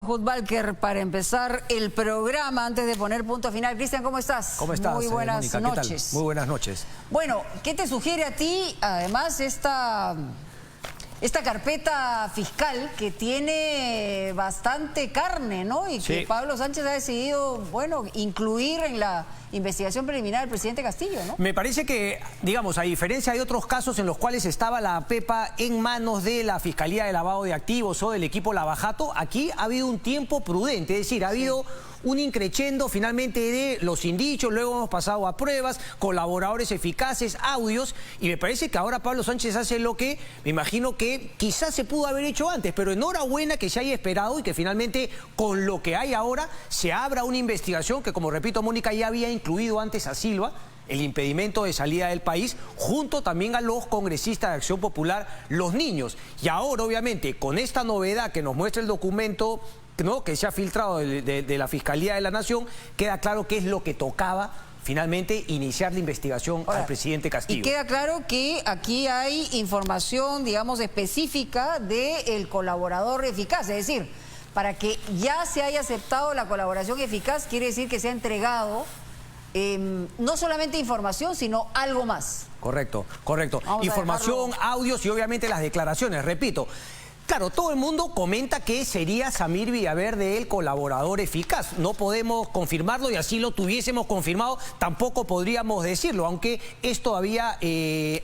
Hudbalker para empezar el programa antes de poner punto final. Cristian, ¿cómo estás? ¿Cómo estás? Muy buenas Mónica, noches. ¿qué tal? Muy buenas noches. Bueno, ¿qué te sugiere a ti, además, esta carpeta fiscal que tiene bastante carne, ¿no? Y que Pablo Sánchez ha decidido, bueno, incluir en la investigación preliminar del presidente Castillo, ¿no? Me parece que, digamos, a diferencia de otros casos en los cuales estaba la PEPA en manos de la Fiscalía de Lavado de Activos o del equipo Lavajato, aquí ha habido un tiempo prudente, es decir, ha habido un increchendo finalmente de los indicios, luego hemos pasado a pruebas, colaboradores eficaces, audios, y me parece que ahora Pablo Sánchez hace lo que me imagino que quizás se pudo haber hecho antes, pero enhorabuena que se haya esperado y que finalmente con lo que hay ahora se abra una investigación que, como repito, Mónica, ya había incluido antes a Silva, el impedimento de salida del país, junto también a los congresistas de Acción Popular, los niños. Y ahora, obviamente, con esta novedad que nos muestra el documento, ¿no?, que se ha filtrado de la Fiscalía de la Nación, queda claro qué es lo que tocaba finalmente iniciar la investigación al presidente Castillo. Y queda claro que aquí hay información, digamos, específica del colaborador eficaz, es decir, para que ya se haya aceptado la colaboración eficaz, quiere decir que se ha entregado no solamente información, sino algo más. Correcto, correcto. Información, audios y obviamente las declaraciones, repito. Claro, todo el mundo comenta que sería Samir Villaverde el colaborador eficaz. No podemos confirmarlo y así lo tuviésemos confirmado, tampoco podríamos decirlo, aunque es todavía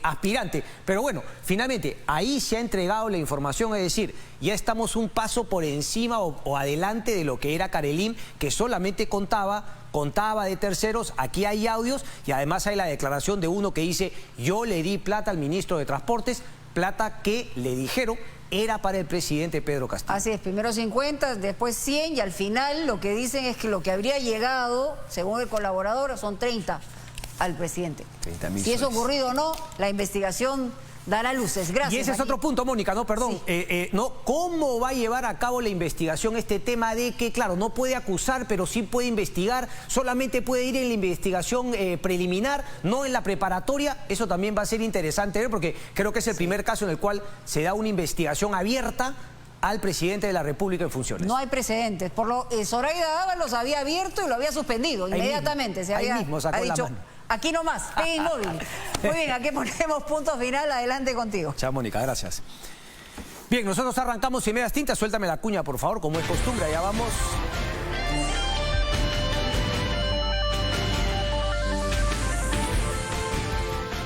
aspirante. Pero bueno, finalmente, ahí se ha entregado la información, es decir, ya estamos un paso por encima o adelante de lo que era Carelim, que solamente contaba de terceros. Aquí hay audios y además hay la declaración de uno que dice: yo le di plata al ministro de Transportes, plata que le dijeron era para el presidente Pedro Castillo. Así es, primero 50, después 100 y al final lo que dicen es que lo que habría llegado, según el colaborador, son 30 al presidente. 30.000 si es ocurrido o no, la investigación dará luces. Gracias. Y ese es otro punto, Mónica, ¿no? Perdón. Sí. ¿Cómo va a llevar a cabo la investigación este tema de que, claro, no puede acusar, pero sí puede investigar, solamente puede ir en la investigación preliminar, no en la preparatoria? Eso también va a ser interesante ver, porque creo que es el primer caso en el cual se da una investigación abierta al presidente de la República en funciones. No hay precedentes. Zoraida Ábalos había abierto y lo había suspendido inmediatamente. Ahí mismo sacó la mano. Aquí nomás, pega inmóvil. Muy bien, aquí ponemos punto final. Adelante contigo. Chao, Mónica, gracias. Bien, nosotros arrancamos en medias tintas. Suéltame la cuña, por favor, como es costumbre. Allá vamos.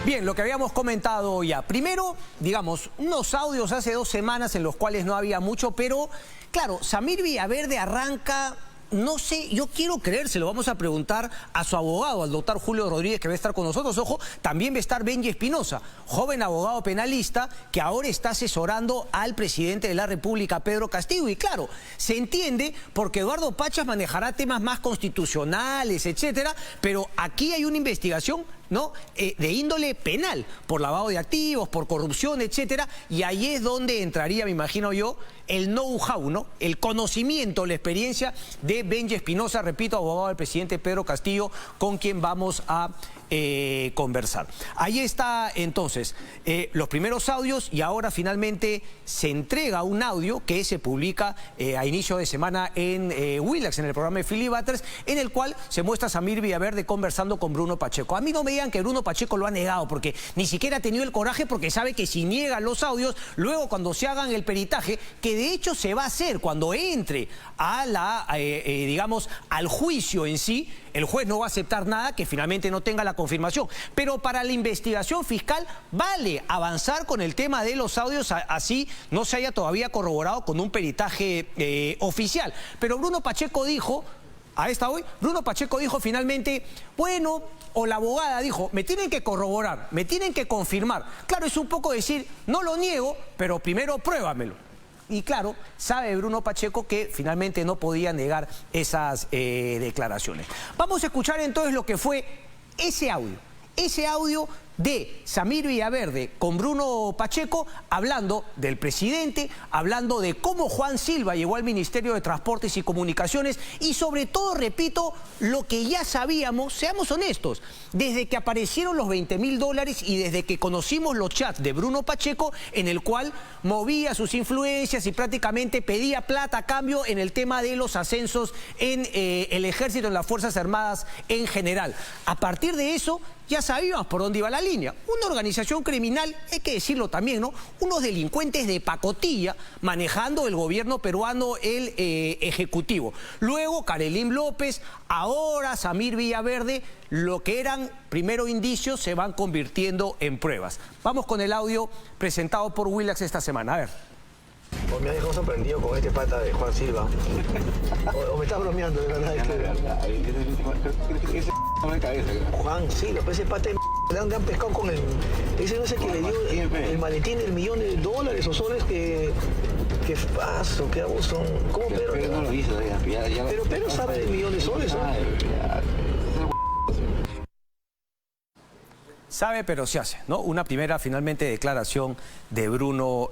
Bien, lo que habíamos comentado ya. Primero, digamos, unos audios hace 2 semanas en los cuales no había mucho, pero, claro, Samir Villaverde arranca... No sé, yo quiero creérselo, vamos a preguntar a su abogado, al doctor Julio Rodríguez, que va a estar con nosotros. Ojo, también va a estar Benji Espinosa, joven abogado penalista, que ahora está asesorando al presidente de la República, Pedro Castillo. Y claro, se entiende porque Eduardo Pachas manejará temas más constitucionales, etcétera, pero aquí hay una investigación, ¿no?, de índole penal, por lavado de activos, por corrupción, etcétera, y ahí es donde entraría, me imagino yo, el know-how, ¿no?, el conocimiento, la experiencia de Benji Espinosa, repito, abogado del presidente Pedro Castillo, con quien vamos a conversar. Ahí está entonces los primeros audios, y ahora finalmente se entrega un audio que se publica a inicio de semana en Willax, en el programa de Philly Butters, en el cual se muestra a Samir Villaverde conversando con Bruno Pacheco. A mí no me digan que Bruno Pacheco lo ha negado, porque ni siquiera ha tenido el coraje, porque sabe que si niega los audios, luego cuando se hagan el peritaje, que de hecho se va a hacer cuando entre a la, digamos, al juicio en sí, el juez no va a aceptar nada que finalmente no tenga la confirmación. Pero para la investigación fiscal vale avanzar con el tema de los audios, así no se haya todavía corroborado con un peritaje oficial. Pero Bruno Pacheco dijo, Bruno Pacheco dijo finalmente, bueno, o la abogada dijo, me tienen que corroborar, me tienen que confirmar. Claro, es un poco decir, no lo niego, pero primero pruébamelo. Y claro, sabe Bruno Pacheco que finalmente no podía negar esas declaraciones. Vamos a escuchar entonces lo que fue ese audio de Samir Villaverde con Bruno Pacheco, hablando del presidente, hablando de cómo Juan Silva llegó al Ministerio de Transportes y Comunicaciones y sobre todo, repito, lo que ya sabíamos, seamos honestos, desde que aparecieron los $20.000 y desde que conocimos los chats de Bruno Pacheco en el cual movía sus influencias y prácticamente pedía plata a cambio en el tema de los ascensos en el ejército, en las Fuerzas Armadas en general. A partir de eso ya sabíamos por dónde iba la línea. Una organización criminal, hay que decirlo también, ¿no? Unos delincuentes de pacotilla manejando el gobierno peruano, el ejecutivo. Luego Karelyn López, ahora Samir Villaverde, lo que eran primero indicios se van convirtiendo en pruebas. Vamos con el audio presentado por Willax esta semana. A ver. O me ha dejado sorprendido con este pata de Juan Silva. O me estás bromeando, de verdad. Juan Silva, pues ese pata de le han pescado con el... Ese no es el que le dio el maletín del $1.000.000 o soles que paso, que abuso. ¿Cómo Pedro? Pero no lo hizo todavía. Pero Pedro sabe del $1.000.000, ¿no? Sabe, pero se hace, ¿no? Una primera, finalmente, declaración de Bruno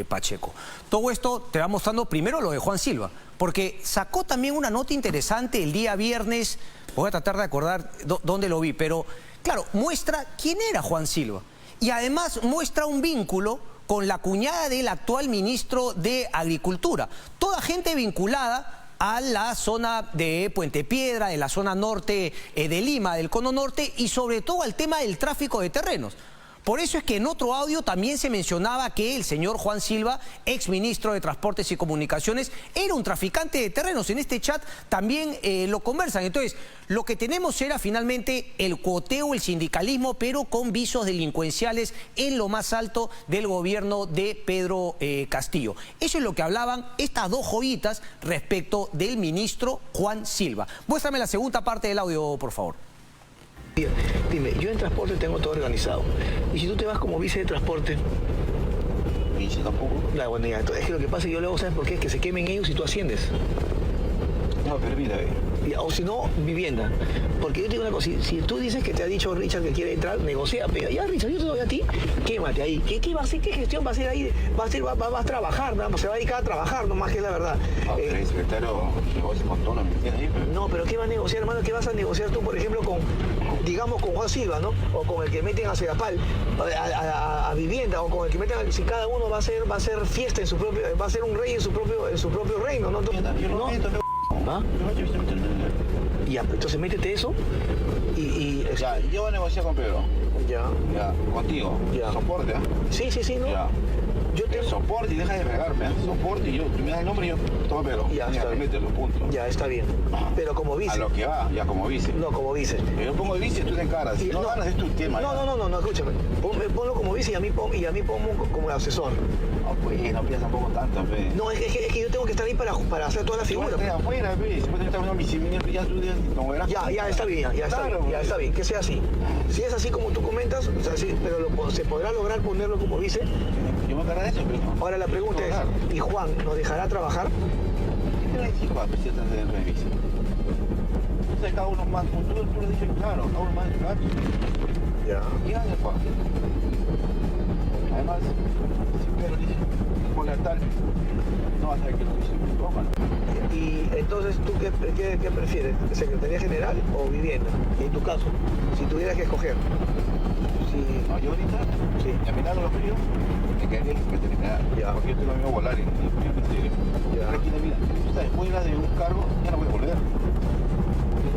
Pacheco. Todo esto te va mostrando primero lo de Juan Silva, porque sacó también una nota interesante el día viernes, voy a tratar de acordar dónde lo vi, pero claro, muestra quién era Juan Silva y además muestra un vínculo con la cuñada del actual ministro de Agricultura. Toda gente vinculada a la zona de Puente Piedra, de la zona norte de Lima, del cono norte y sobre todo al tema del tráfico de terrenos. Por eso es que en otro audio también se mencionaba que el señor Juan Silva, exministro de Transportes y Comunicaciones, era un traficante de terrenos. En este chat también lo conversan. Entonces, lo que tenemos era finalmente el cuoteo, el sindicalismo, pero con visos delincuenciales en lo más alto del gobierno de Pedro Castillo. Eso es lo que hablaban estas dos joyitas respecto del ministro Juan Silva. Muéstrame la segunda parte del audio, por favor. Dime, yo en transporte tengo todo organizado. Y si tú te vas como vice de transporte... ¿Vice tampoco? La bueno, ya, es que lo que pasa es que yo luego, ¿sabes por qué? Es que se quemen ellos y tú asciendes. No, pero mira, O si no, vivienda. Porque yo te digo una cosa, si tú dices que te ha dicho Richard que quiere entrar, negocia, pero ya Richard, yo te doy a ti, quémate ahí. ¿Qué va a hacer? ¿Qué gestión va a hacer ahí? Va a trabajar, ¿no? Se va a dedicar a trabajar, nomás que es la verdad. no, pero el secretario negocia con todo, ¿me entiendes? Ahí, pero... No, pero ¿qué va a negociar, hermano? ¿Qué vas a negociar tú, por ejemplo, digamos, con Juan Silva, ¿no? O con el que meten a Sedapal, a vivienda, o con el que meten, si cada uno va a ser fiesta en su propio, va a ser un rey en su propio reino, ¿no? Yo no meto, ¿Ah? Ya, entonces métete eso y ya, yo voy a negociar con Pedro. Ya. Ya, contigo. Ya. Soporte, ¿eh? Sí, ¿no? Ya. Yo tengo... Soporte y deja de regarme, ¿eh? Soporte y tú me das el nombre y yo toma Pedro. Ya, mira, está bien. mételo, punto. Ya, está bien. Pero como vice. A lo que va, ya como vice. No, como vice. Yo pongo de vice, tú te encaras. Si no ganas es tu tema. No, escúchame. Ponlo como vice y a mí pongo como asesor. No, pues, no piensas tampoco tanto, pe. No, es que yo tengo que estar ahí para hacer toda la figura. Tú afuera, pe. Si puedes estar viendo mis cimientos, ya tú como verás. Ya, está bien, ya está Claro, bien, ya está bien, que sea así. Si es así como tú comentas, o sea, sí, pero se podrá lograr ponerlo como vice. Yo me encargo de eso, pero no. Ahora la pregunta es, ¿y Juan nos dejará trabajar? ¿Qué te decís, Juan, si estás de revisa? Entonces cada uno más, como tú lo has dicho claro, cada uno más de claro. Ya. ¿Qué hace, Juan? Además, si Pedro dice, ponle al tal, no vas a saber que lo dice, tómalo. Y entonces, ¿tú qué prefieres? ¿Secretaría General o vivienda? En tu caso, si tuvieras que escoger. No, yo ahorita, Sí. terminando los fríos, me quedaría en Secretaría General. Ya. Porque yo tengo amigo volar en el ministerio. Ya. Aquí en la vida, tú sabes, fuera de un cargo, ya no voy a volver.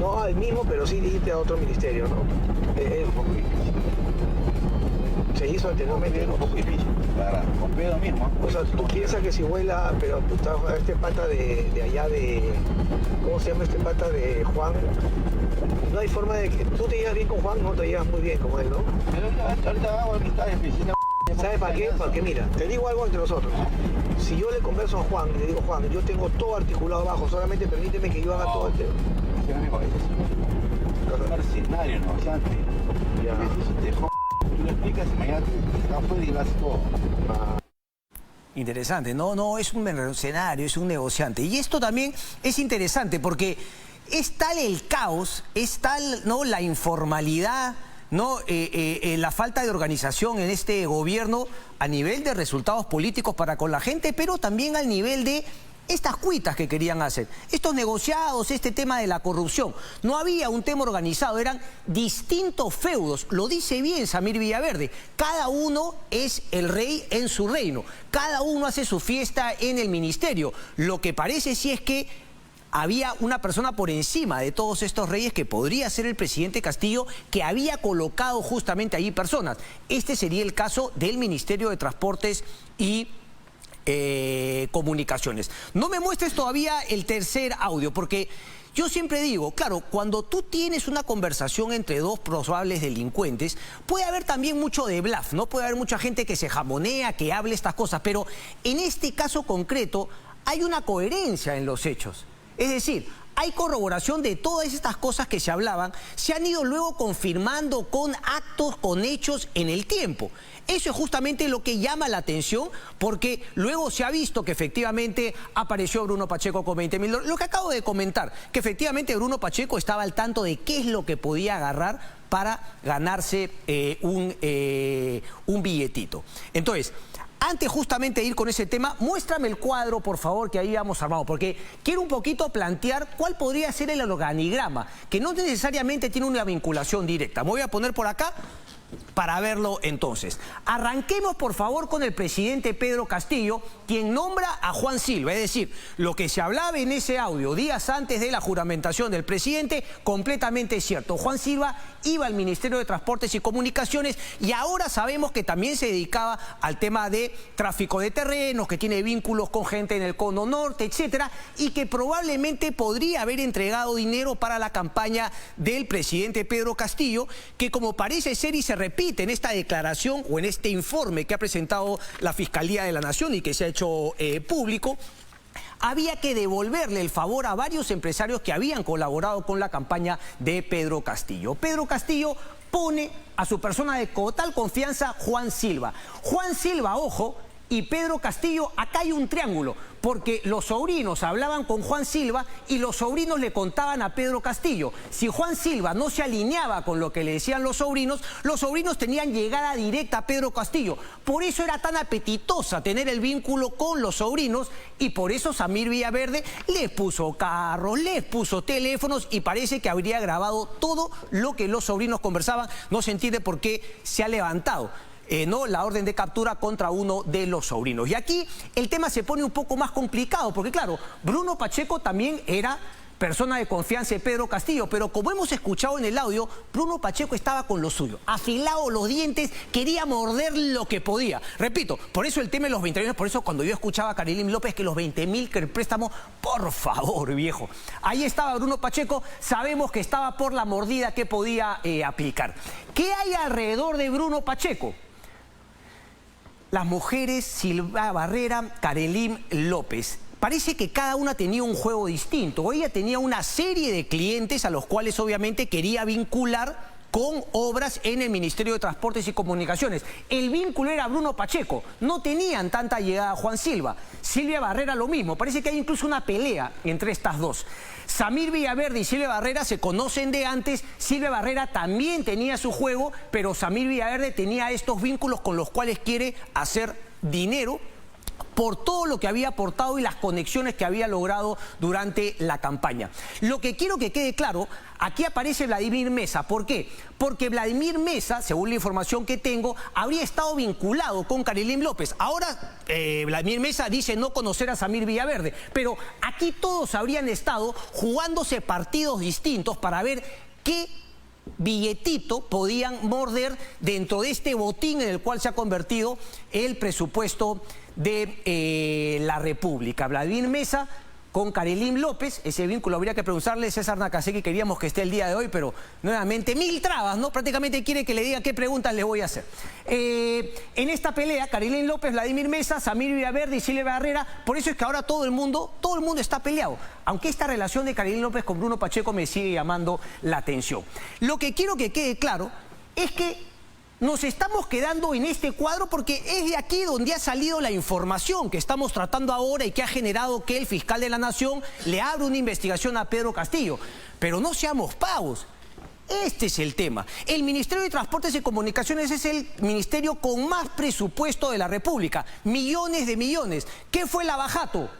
No al mismo, pero sí dijiste a otro ministerio, ¿no? Un poco difícil. Se hizo anteriormente. Un poco difícil. Para, con Pedro mismo. O sea, tú piensas que si vuela, pero tú estás este pata de allá de... ¿Cómo se llama este pata de Juan? No hay forma de que... Tú te llevas bien con Juan, no te llevas muy bien con él, ¿no? Pero ahorita hago amistades, ¿Sabes para qué? Porque mira, te digo algo entre nosotros. Si yo le converso a Juan y le digo, Juan, yo tengo todo articulado abajo, solamente permíteme que yo haga todo el tema. Sí, amigo, es un mercenario, negociante. Ya. Tú le explicas y mañana te afuera y haces todo. Interesante, no es un mercenario, es un negociante. Y esto también es interesante porque es tal el caos, es tal, ¿no?, la informalidad, ¿no? La falta de organización en este gobierno a nivel de resultados políticos para con la gente, pero también al nivel de estas cuitas que querían hacer, estos negociados, este tema de la corrupción. No había un tema organizado, eran distintos feudos. Lo dice bien Samir Villaverde, cada uno es el rey en su reino, cada uno hace su fiesta en el ministerio. Lo que parece sí es que había una persona por encima de todos estos reyes que podría ser el presidente Castillo, que había colocado justamente allí personas. Este sería el caso del Ministerio de Transportes y Comunicaciones. No me muestres todavía el tercer audio, porque yo siempre digo, claro, cuando tú tienes una conversación entre dos probables delincuentes, puede haber también mucho de bluff, ¿no? Puede haber mucha gente que se jamonea, que hable estas cosas, pero en este caso concreto hay una coherencia en los hechos. Es decir, hay corroboración de todas estas cosas que se hablaban, se han ido luego confirmando con actos, con hechos en el tiempo. Eso es justamente lo que llama la atención, porque luego se ha visto que efectivamente apareció Bruno Pacheco con 20.000 dólares. Lo que acabo de comentar, que efectivamente Bruno Pacheco estaba al tanto de qué es lo que podía agarrar para ganarse un billetito. Entonces, antes justamente de ir con ese tema, muéstrame el cuadro, por favor, que ahí habíamos armado, porque quiero un poquito plantear cuál podría ser el organigrama, que no necesariamente tiene una vinculación directa. Me voy a poner por acá para verlo entonces. Arranquemos, por favor, con el presidente Pedro Castillo, quien nombra a Juan Silva. Es decir, lo que se hablaba en ese audio días antes de la juramentación del presidente, completamente cierto. Juan Silva iba al Ministerio de Transportes y Comunicaciones y ahora sabemos que también se dedicaba al tema de tráfico de terrenos, que tiene vínculos con gente en el Cono Norte, etcétera, y que probablemente podría haber entregado dinero para la campaña del presidente Pedro Castillo, que como parece ser y se repite en esta declaración o en este informe que ha presentado la Fiscalía de la Nación y que se ha hecho público, había que devolverle el favor a varios empresarios que habían colaborado con la campaña de Pedro Castillo. Pedro Castillo pone a su persona de total confianza, Juan Silva. Juan Silva, ojo, y Pedro Castillo, acá hay un triángulo, porque los sobrinos hablaban con Juan Silva y los sobrinos le contaban a Pedro Castillo. Si Juan Silva no se alineaba con lo que le decían los sobrinos tenían llegada directa a Pedro Castillo. Por eso era tan apetitosa tener el vínculo con los sobrinos y por eso Samir Villaverde les puso carros, les puso teléfonos y parece que habría grabado todo lo que los sobrinos conversaban. No se entiende por qué se ha levantado no la orden de captura contra uno de los sobrinos. Y aquí el tema se pone un poco más complicado, porque claro, Bruno Pacheco también era persona de confianza de Pedro Castillo, pero como hemos escuchado en el audio, Bruno Pacheco estaba con lo suyo, afilado los dientes, quería morder lo que podía. Repito, por eso el tema de los 20 millones, por eso cuando yo escuchaba a Karelim López que los 20.000 que el préstamo, por favor, viejo. Ahí estaba Bruno Pacheco, sabemos que estaba por la mordida que podía aplicar. ¿Qué hay alrededor de Bruno Pacheco? Las mujeres Silvia Barrera, Karelim López. Parece que cada una tenía un juego distinto. Ella tenía una serie de clientes a los cuales obviamente quería vincular con obras en el Ministerio de Transportes y Comunicaciones. El vínculo era Bruno Pacheco. No tenían tanta llegada a Juan Silva. Silvia Barrera lo mismo. Parece que hay incluso una pelea entre estas dos. Samir Villaverde y Silvia Barrera se conocen de antes. Silvia Barrera también tenía su juego, pero Samir Villaverde tenía estos vínculos con los cuales quiere hacer dinero por todo lo que había aportado y las conexiones que había logrado durante la campaña. Lo que quiero que quede claro, aquí aparece Vladimir Mesa. ¿Por qué? Porque Vladimir Mesa, según la información que tengo, habría estado vinculado con Karelim López. Ahora, Vladimir Mesa dice no conocer a Samir Villaverde, pero aquí todos habrían estado jugándose partidos distintos para ver qué billetito podían morder dentro de este botín en el cual se ha convertido el presupuesto de la República. Vladimir Mesa con Karelim López, ese vínculo habría que preguntarle a César Nakaseki, queríamos que esté el día de hoy, pero nuevamente mil trabas, ¿no? Prácticamente quiere que le diga qué preguntas le voy a hacer. En esta pelea, Karelim López, Vladimir Mesa, Samir Villaverde y Silvia Barrera, por eso es que ahora todo el mundo está peleado, aunque esta relación de Karelim López con Bruno Pacheco me sigue llamando la atención. Lo que quiero que quede claro es que nos estamos quedando en este cuadro porque es de aquí donde ha salido la información que estamos tratando ahora y que ha generado que el fiscal de la Nación le abra una investigación a Pedro Castillo. Pero no seamos pavos. Este es el tema. El Ministerio de Transportes y Comunicaciones es el ministerio con más presupuesto de la República. Millones de millones. ¿Qué fue el Lavajato?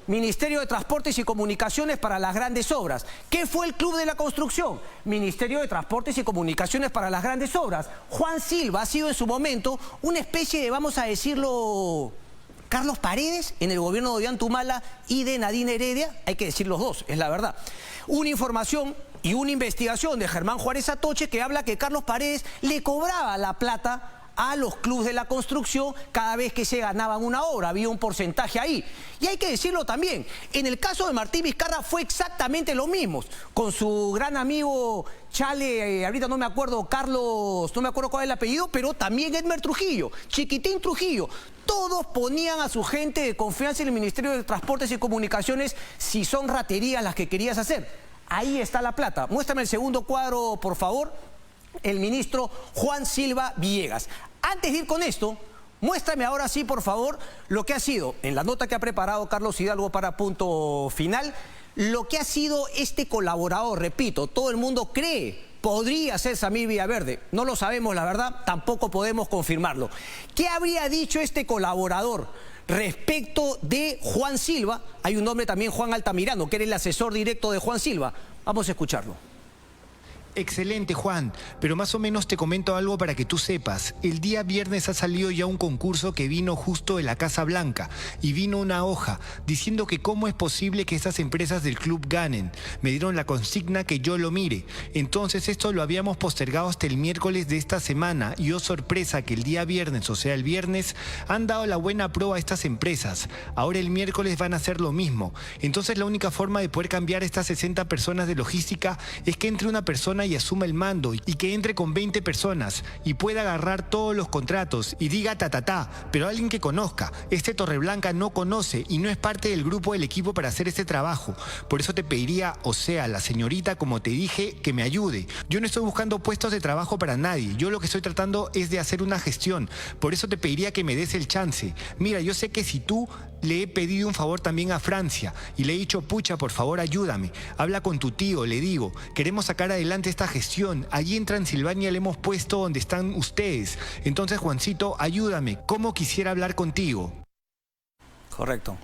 Ministerio de Transportes y Comunicaciones para las grandes obras. ¿Qué fue el Club de la Construcción? Ministerio de Transportes y Comunicaciones para las grandes obras. Juan Silva ha sido en su momento una especie de, vamos a decirlo, Carlos Paredes en el gobierno de Ollantumala y de Nadine Heredia. Hay que decir los dos, es la verdad. Una información y una investigación de Germán Juárez Atoche que habla que Carlos Paredes le cobraba la plata a los clubes de la construcción cada vez que se ganaban una obra. Había un porcentaje ahí. Y hay que decirlo también, en el caso de Martín Vizcarra fue exactamente lo mismo. Con su gran amigo Chale, ahorita no me acuerdo, Carlos, no me acuerdo cuál es el apellido, pero también Edmer Trujillo, Chiquitín Trujillo. Todos ponían a su gente de confianza en el Ministerio de Transportes y Comunicaciones si son raterías las que querías hacer. Ahí está la plata. Muéstrame el segundo cuadro, por favor. El ministro Juan Silva Villegas. Antes de ir con esto, muéstrame ahora sí, por favor, lo que ha sido, en la nota que ha preparado Carlos Hidalgo para Punto Final, lo que ha sido este colaborador. Repito, todo el mundo cree, podría ser Samir Villaverde. No lo sabemos, la verdad, tampoco podemos confirmarlo. ¿Qué habría dicho este colaborador respecto de Juan Silva? Hay un nombre también, Juan Altamirano, que era el asesor directo de Juan Silva. Vamos a escucharlo. Excelente, Juan, pero más o menos te comento algo para que tú sepas. El día viernes ha salido ya un concurso que vino justo de la Casa Blanca y vino una hoja diciendo que cómo es posible que estas empresas del club ganen. Me dieron la consigna que yo lo mire. Entonces esto lo habíamos postergado hasta el miércoles de esta semana y oh sorpresa que el día viernes, o sea el viernes, han dado la buena prueba a estas empresas. Ahora el miércoles van a hacer lo mismo. Entonces la única forma de poder cambiar estas 60 personas de logística es que entre una persona y asuma el mando y que entre con 20 personas y pueda agarrar todos los contratos y diga pero alguien que conozca. Este Torreblanca no conoce y no es parte del grupo del equipo para hacer este trabajo. Por eso te pediría, o sea, la señorita, como te dije, que me ayude. Yo no estoy buscando puestos de trabajo para nadie. Yo lo que estoy tratando es de hacer una gestión. Por eso te pediría que me des el chance. Mira, yo sé que si tú le he pedido un favor también a Francia y le he dicho, pucha, por favor ayúdame, habla con tu tío, le digo, queremos sacar adelante esta gestión, allí en Transilvania le hemos puesto donde están ustedes, entonces Juancito, ayúdame, ¿cómo quisiera hablar contigo? Correcto.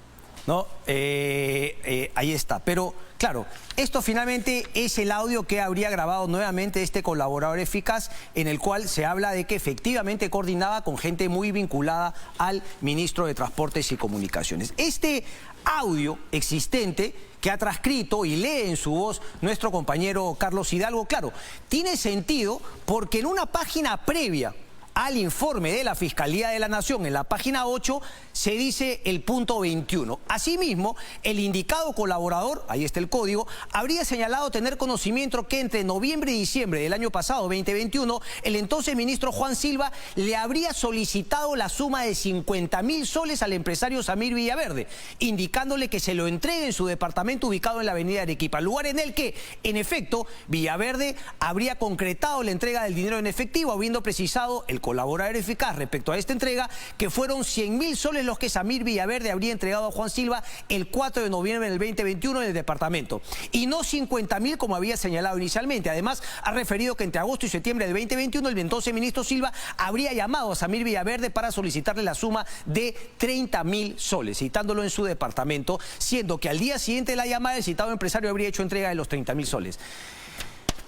No, ahí está. Pero, claro, esto finalmente es el audio que habría grabado nuevamente este colaborador eficaz, en el cual se habla de que efectivamente coordinaba con gente muy vinculada al ministro de Transportes y Comunicaciones. Este audio existente que ha transcrito y lee en su voz nuestro compañero Carlos Hidalgo, claro, tiene sentido porque en una página previa al informe de la Fiscalía de la Nación, en la página 8, se dice el punto 21. Asimismo, el indicado colaborador, ahí está el código, habría señalado tener conocimiento que entre noviembre y diciembre del año pasado, 2021, el entonces ministro Juan Silva le habría solicitado la suma de 50.000 soles al empresario Samir Villaverde, indicándole que se lo entregue en su departamento ubicado en la avenida Arequipa, lugar en el que, en efecto, Villaverde habría concretado la entrega del dinero en efectivo, habiendo precisado el colaborador eficaz respecto a esta entrega, que fueron 100.000 soles los que Samir Villaverde habría entregado a Juan Silva el 4 de noviembre del 2021 en el departamento, y no 50.000 como había señalado inicialmente. Además, ha referido que entre agosto y septiembre del 2021 el entonces ministro Silva habría llamado a Samir Villaverde para solicitarle la suma de 30.000 soles, citándolo en su departamento, siendo que al día siguiente de la llamada el citado empresario habría hecho entrega de los 30.000 soles.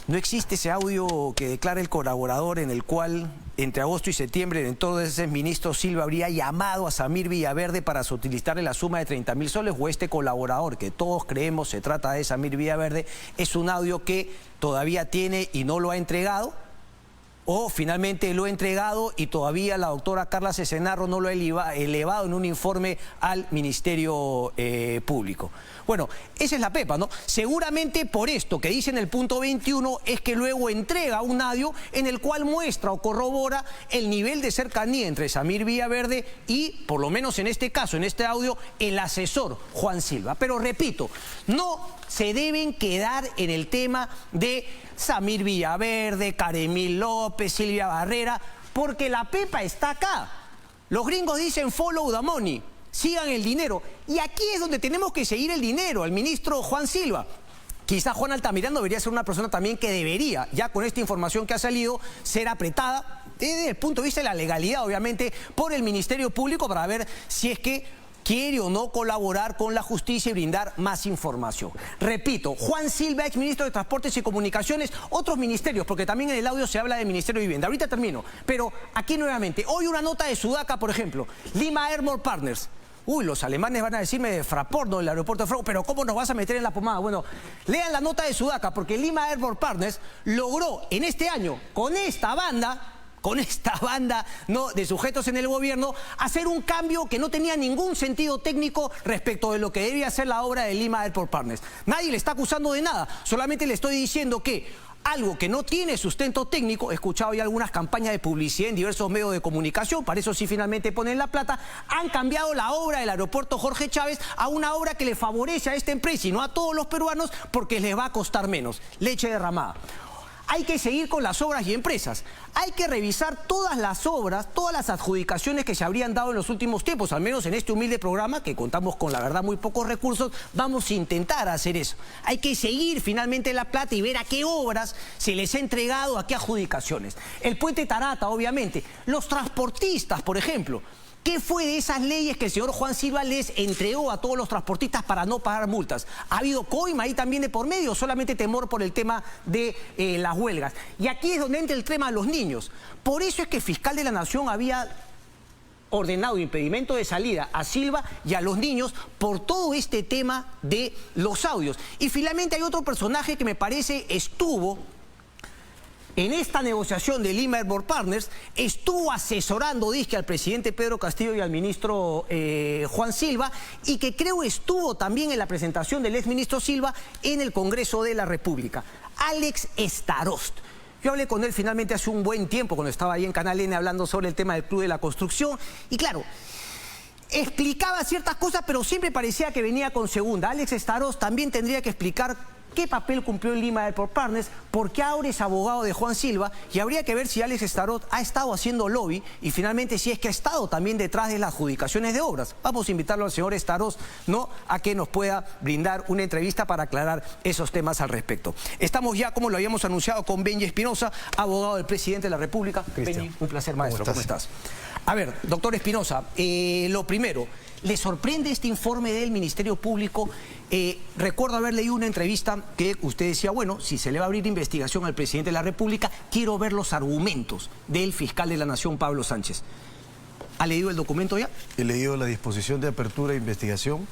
¿No existe ese audio que declara el colaborador en el cual entre agosto y septiembre el entonces ministro Silva habría llamado a Samir Villaverde para solicitarle la suma de 30.000 soles? ¿O este colaborador, que todos creemos se trata de Samir Villaverde, es un audio que todavía tiene y no lo ha entregado? ¿O finalmente lo ha entregado y todavía la doctora Carla Cesenarro no lo ha elevado en un informe al Ministerio Público? Bueno, esa es la pepa, ¿no? Seguramente por esto que dice en el punto 21 es que luego entrega un audio en el cual muestra o corrobora el nivel de cercanía entre Samir Villaverde y, por lo menos en este caso, en este audio, el asesor Juan Silva. Pero repito, no se deben quedar en el tema de Samir Villaverde, Karemil López, Silvia Barrera, porque la pepa está acá. Los gringos dicen follow the money, sigan el dinero. Y aquí es donde tenemos que seguir el dinero, al ministro Juan Silva. quizá Juan Altamirano debería ser una persona también que debería, ya con esta información que ha salido, ser apretada desde el punto de vista de la legalidad, obviamente, por el Ministerio Público para ver si es que quiere o no colaborar con la justicia y brindar más información. Repito, Juan Silva, exministro de Transportes y Comunicaciones, otros ministerios, porque también en el audio se habla del Ministerio de Vivienda. Ahorita termino, pero aquí nuevamente, hoy una nota de Sudaca, por ejemplo, Lima Airport Partners. Uy, los alemanes van a decirme de Fraport, ¿no? El aeropuerto de Fraport, pero ¿cómo nos vas a meter en la pomada? Bueno, lean la nota de Sudaca, porque Lima Airport Partners logró en este año, con esta banda, ¿no?, de sujetos en el gobierno, hacer un cambio que no tenía ningún sentido técnico respecto de lo que debía ser la obra de Lima Airport Partners. Nadie le está acusando de nada, solamente le estoy diciendo que algo que no tiene sustento técnico, he escuchado ya algunas campañas de publicidad en diversos medios de comunicación, para eso sí finalmente ponen la plata, han cambiado la obra del aeropuerto Jorge Chávez a una obra que le favorece a esta empresa y no a todos los peruanos porque les va a costar menos. Leche derramada. Hay que seguir con las obras y empresas. Hay que revisar todas las obras, todas las adjudicaciones que se habrían dado en los últimos tiempos, al menos en este humilde programa, que contamos con, la verdad, muy pocos recursos, vamos a intentar hacer eso. Hay que seguir finalmente la plata y ver a qué obras se les ha entregado, a qué adjudicaciones. El puente Tarata, obviamente. Los transportistas, por ejemplo. ¿Qué fue de esas leyes que el señor Juan Silva les entregó a todos los transportistas para no pagar multas? ¿Ha habido coima ahí también de por medio o solamente temor por el tema de las huelgas? Y aquí es donde entra el tema de los niños. Por eso es que el fiscal de la Nación había ordenado impedimento de salida a Silva y a los niños por todo este tema de los audios. Y finalmente hay otro personaje que me parece estuvo en esta negociación de Lima Airport Partners, estuvo asesorando, dizque, al presidente Pedro Castillo y al ministro Juan Silva, y que creo estuvo también en la presentación del exministro Silva en el Congreso de la República. Alex Starost. Yo hablé con él finalmente hace un buen tiempo, cuando estaba ahí en Canal N hablando sobre el tema del Club de la Construcción, y claro, explicaba ciertas cosas, pero siempre parecía que venía con segunda. Alex Starost también tendría que explicar qué papel cumplió en Lima Airport Partners, porque ahora es abogado de Juan Silva, y habría que ver si Alex Starost ha estado haciendo lobby y finalmente si es que ha estado también detrás de las adjudicaciones de obras. Vamos a invitarlo al señor Starost, ¿no?, a que nos pueda brindar una entrevista para aclarar esos temas al respecto. Estamos ya, como lo habíamos anunciado, con Benji Espinosa, abogado del presidente de la República. Benji, un placer, maestro. ¿Cómo estás? A ver, doctor Espinosa, lo primero, ¿le sorprende este informe del Ministerio Público? Recuerdo haber leído una entrevista que usted decía, bueno, si se le va a abrir investigación al presidente de la República, quiero ver los argumentos del fiscal de la Nación, Pablo Sánchez. ¿Ha leído el documento ya? He leído la disposición de apertura de investigación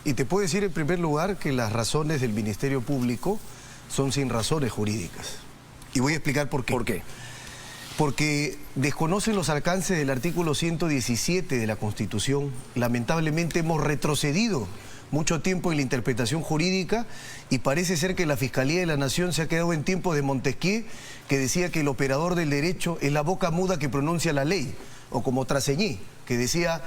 y te puedo decir en primer lugar que las razones del Ministerio Público son sin razones jurídicas. Y voy a explicar por qué. ¿Por qué? Porque desconocen los alcances del artículo 117 de la Constitución. Lamentablemente hemos retrocedido mucho tiempo en la interpretación jurídica y parece ser que la Fiscalía de la Nación se ha quedado en tiempos de Montesquieu, que decía que el operador del derecho es la boca muda que pronuncia la ley, o como Traseñí, que decía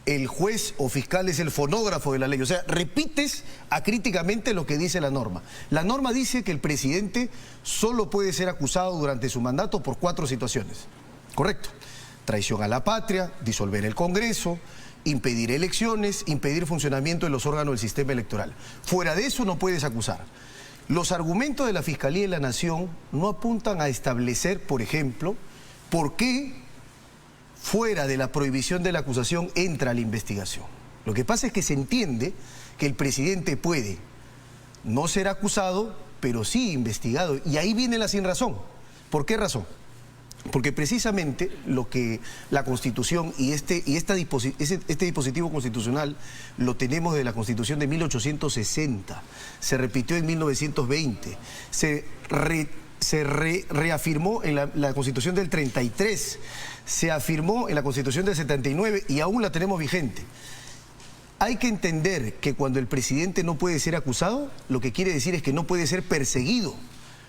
el juez o fiscal es el fonógrafo de la ley. O sea, repites acríticamente lo que dice la norma. La norma dice que el presidente solo puede ser acusado durante su mandato por 4 situaciones. ¿Correcto? Traición a la patria, disolver el Congreso, impedir elecciones, impedir funcionamiento de los órganos del sistema electoral. Fuera de eso no puedes acusar. Los argumentos de la Fiscalía de la Nación no apuntan a establecer, por ejemplo, por qué fuera de la prohibición de la acusación entra la investigación. Lo que pasa es que se entiende que el presidente puede no ser acusado, pero sí investigado. Y ahí viene la sinrazón. ¿Por qué razón? Porque precisamente lo que la Constitución y este dispositivo constitucional lo tenemos de la Constitución de 1860, se repitió en 1920, se reafirmó en la Constitución del 33, se afirmó en la Constitución del 79 y aún la tenemos vigente. Hay que entender que cuando el presidente no puede ser acusado, lo que quiere decir es que no puede ser perseguido.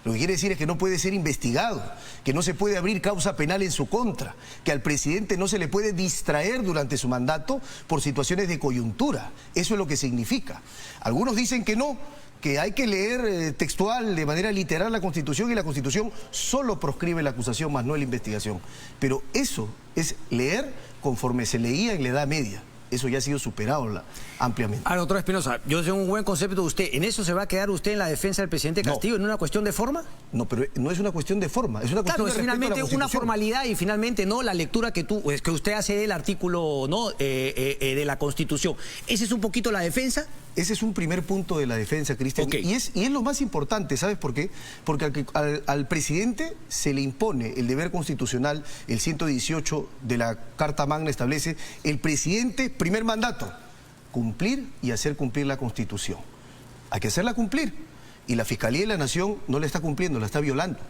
Lo que quiere decir es que no puede ser investigado, que no se puede abrir causa penal en su contra, que al presidente no se le puede distraer durante su mandato por situaciones de coyuntura. Eso es lo que significa. Algunos dicen que no, que hay que leer textual, de manera literal, la Constitución, y la Constitución solo proscribe la acusación, más no la investigación. Pero eso es leer conforme se leía en la Edad Media. Eso ya ha sido superado ampliamente. Ahora, doctor Espinosa, yo tengo un buen concepto de usted. ¿En eso se va a quedar usted en la defensa del presidente Castillo, en una cuestión de forma? No, pero no es una cuestión de forma, es una cuestión de respeto a la finalmente Constitución. una formalidad y finalmente no la lectura que usted hace del artículo de la Constitución. ¿Esa es un poquito la defensa? Ese es un primer punto de la defensa, Cristian. Okay. Y es lo más importante, ¿sabes por qué? Porque al presidente se le impone el deber constitucional, el 118 de la Carta Magna establece, el presidente, primer mandato, cumplir y hacer cumplir la Constitución. Hay que hacerla cumplir. Y la Fiscalía de la Nación no la está cumpliendo, la está violando.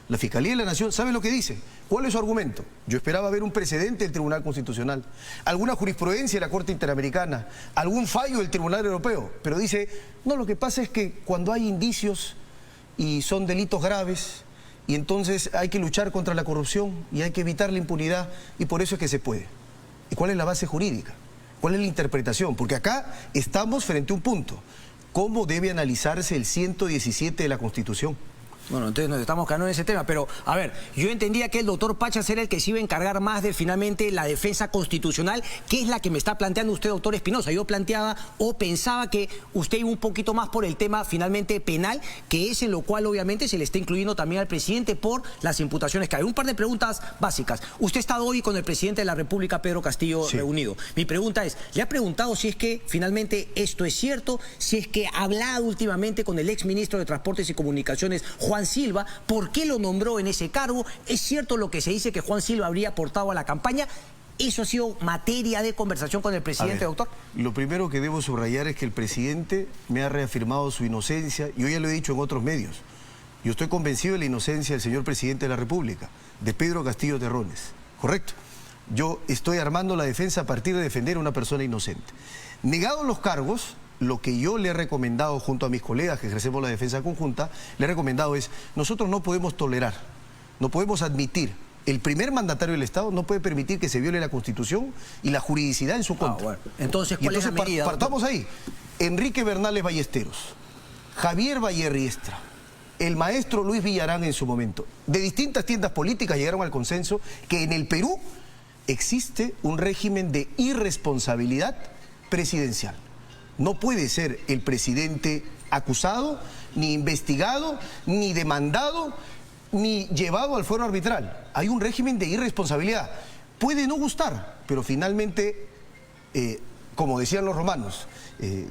La Fiscalía de la Nación, ¿sabe lo que dice? ¿Cuál es su argumento? Yo esperaba ver un precedente del Tribunal Constitucional, alguna jurisprudencia de la Corte Interamericana, algún fallo del Tribunal Europeo, pero dice, no, lo que pasa es que cuando hay indicios y son delitos graves, y entonces hay que luchar contra la corrupción y hay que evitar la impunidad, y por eso es que se puede. ¿Y cuál es la base jurídica? ¿Cuál es la interpretación? Porque acá estamos frente a un punto. ¿Cómo debe analizarse el 117 de la Constitución? Bueno, entonces nos estamos quedando en ese tema, pero a ver, yo entendía que el doctor Pachas era el que se iba a encargar más de finalmente la defensa constitucional, que es la que me está planteando usted, doctor Espinosa. Yo planteaba o pensaba que usted iba un poquito más por el tema finalmente penal, que es en lo cual obviamente se le está incluyendo también al presidente por las imputaciones que hay. Un par de preguntas básicas. Usted ha estado hoy con el presidente de la República, Pedro Castillo, sí, reunido. Mi pregunta es, ¿le ha preguntado si es que finalmente esto es cierto? Si es que ha hablado últimamente con el exministro de Transportes y Comunicaciones, Juan Silva, ¿por qué lo nombró en ese cargo? ¿Es cierto lo que se dice que Juan Silva habría aportado a la campaña? ¿Eso ha sido materia de conversación con el presidente, doctor? Lo primero que debo subrayar es que el presidente me ha reafirmado su inocencia. Yo ya lo he dicho en otros medios. Yo estoy convencido de la inocencia del señor presidente de la República, de Pedro Castillo Terrones. ¿Correcto? Yo estoy armando la defensa a partir de defender a una persona inocente. Negados los cargos, lo que yo le he recomendado junto a mis colegas que ejercemos la defensa conjunta, le he recomendado es, nosotros no podemos tolerar, no podemos admitir, el primer mandatario del Estado no puede permitir que se viole la Constitución y la juridicidad en su contra. Bueno. Entonces, ¿cuál es la medida? Partamos ahí. Enrique Bernales Ballesteros, Javier Vallerriestra, el maestro Luis Villarán en su momento, de distintas tiendas políticas llegaron al consenso que en el Perú existe un régimen de irresponsabilidad presidencial. No puede ser el presidente acusado, ni investigado, ni demandado, ni llevado al fuero arbitral. Hay un régimen de irresponsabilidad. Puede no gustar, pero finalmente, como decían los romanos,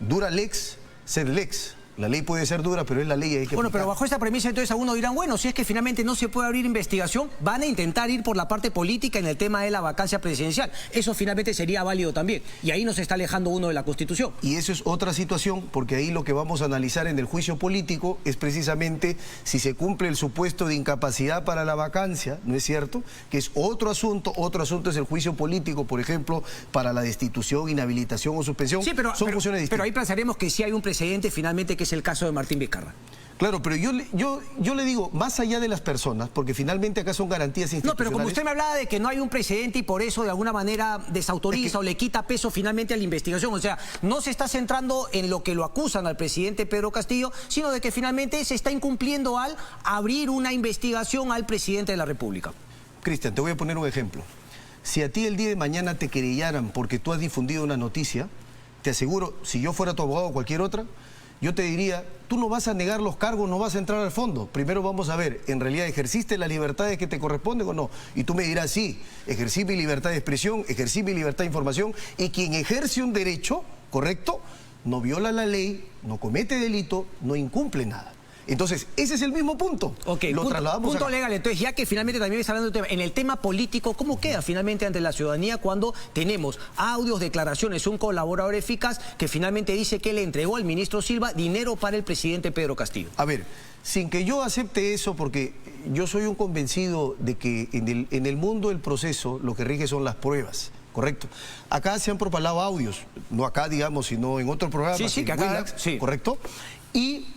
dura lex, sed lex. La ley puede ser dura, pero es la ley y hay que Bueno, aplicar. pero bajo esta premisa entonces algunos dirán, bueno, si es que finalmente no se puede abrir investigación, van a intentar ir por la parte política en el tema de la vacancia presidencial. Eso finalmente sería válido también. Y ahí nos está alejando uno de la Constitución. Y eso es otra situación, porque ahí lo que vamos a analizar en el juicio político es precisamente si se cumple el supuesto de incapacidad para la vacancia, ¿no es cierto? Que es otro asunto es el juicio político, por ejemplo, para la destitución, inhabilitación o suspensión. Sí, pero funciones distintas. pero ahí pensaremos que sí hay un precedente finalmente, que es el caso de Martín Vizcarra. Claro, pero yo le digo, más allá de las personas, porque finalmente acá son garantías institucionales. No, pero como usted me hablaba de que no hay un precedente y por eso de alguna manera desautoriza o le quita peso finalmente a la investigación, o sea, no se está centrando en lo que lo acusan al presidente Pedro Castillo, sino de que finalmente se está incumpliendo al abrir una investigación al presidente de la República. Cristian, te voy a poner un ejemplo. Si a ti el día de mañana te querellaran porque tú has difundido una noticia, te aseguro, si yo fuera tu abogado o cualquier otra, yo te diría, tú no vas a negar los cargos, no vas a entrar al fondo. Primero vamos a ver, ¿en realidad ejerciste las libertades que te corresponden o no? Y tú me dirás, sí, ejercí mi libertad de expresión, ejercí mi libertad de información, y quien ejerce un derecho, ¿correcto?, no viola la ley, no comete delito, no incumple nada. Entonces, ese es el mismo punto. Ok, lo trasladamos punto acá. legal. Entonces, ya que finalmente también está hablando de tema, en el tema político, ¿cómo queda finalmente ante la ciudadanía cuando tenemos audios, declaraciones, un colaborador eficaz que finalmente dice que le entregó al ministro Silva dinero para el presidente Pedro Castillo? A ver, sin que yo acepte eso, porque yo soy un convencido de que en el mundo del proceso lo que rige son las pruebas. Correcto. Acá se han propalado audios, no acá, digamos, sino en otro programa. Sí, que acá, Willax, sí. Correcto. Y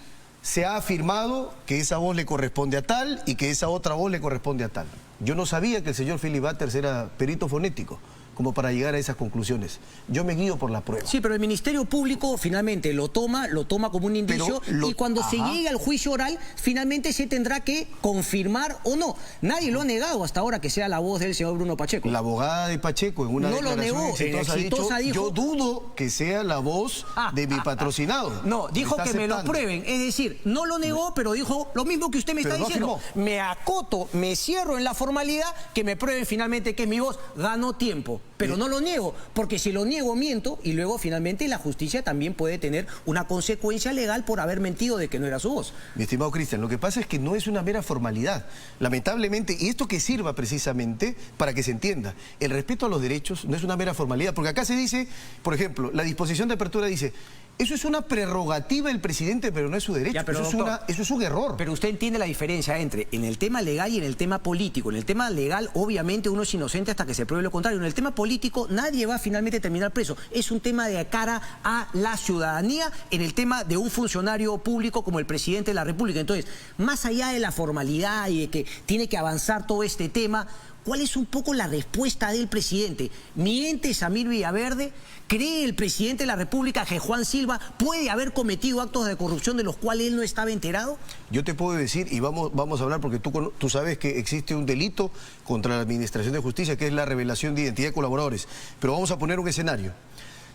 se ha afirmado que esa voz le corresponde a tal y que esa otra voz le corresponde a tal. Yo no sabía que el señor Philip Butters era perito fonético. como para llegar a esas conclusiones. Yo me guío por la prueba. Sí, pero el Ministerio Público finalmente lo toma como un indicio y cuando se llegue al juicio oral, finalmente se tendrá que confirmar o no. Nadie lo ha negado hasta ahora que sea la voz del señor Bruno Pacheco. La abogada de Pacheco en una declaración exitosa dijo, yo dudo que sea la voz de mi patrocinado. No, dijo que me lo prueben. Es decir, no lo negó, pero dijo lo mismo que usted me está diciendo. Me acoto, me cierro en la formalidad, que me prueben finalmente que es mi voz. Gano tiempo. Pero no lo niego, porque si lo niego miento y luego finalmente la justicia también puede tener una consecuencia legal por haber mentido de que no era su voz. Mi estimado Cristian, lo que pasa es que no es una mera formalidad. Lamentablemente, y esto que sirva precisamente para que se entienda, el respeto a los derechos no es una mera formalidad, porque acá se dice, por ejemplo, la disposición de apertura dice, eso es una prerrogativa del presidente, pero no es su derecho. Ya, pero eso es un error. Pero usted entiende la diferencia entre en el tema legal y en el tema político. En el tema legal, obviamente, uno es inocente hasta que se pruebe lo contrario. En el tema político, nadie va a finalmente terminar preso. Es un tema de cara a la ciudadanía en el tema de un funcionario público como el presidente de la República. Entonces, más allá de la formalidad y de que tiene que avanzar todo este tema, ¿cuál es un poco la respuesta del presidente? ¿Miente Samir Villaverde? ¿Cree el presidente de la República que Juan Silva puede haber cometido actos de corrupción de los cuales él no estaba enterado? Yo te puedo decir, y vamos a hablar porque tú sabes que existe un delito contra la Administración de Justicia, que es la revelación de identidad de colaboradores. Pero vamos a poner un escenario.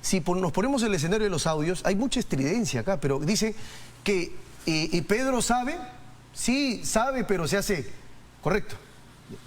Si nos ponemos en el escenario de los audios, hay mucha estridencia acá, pero dice que Pedro sabe, sí sabe, pero se hace correcto.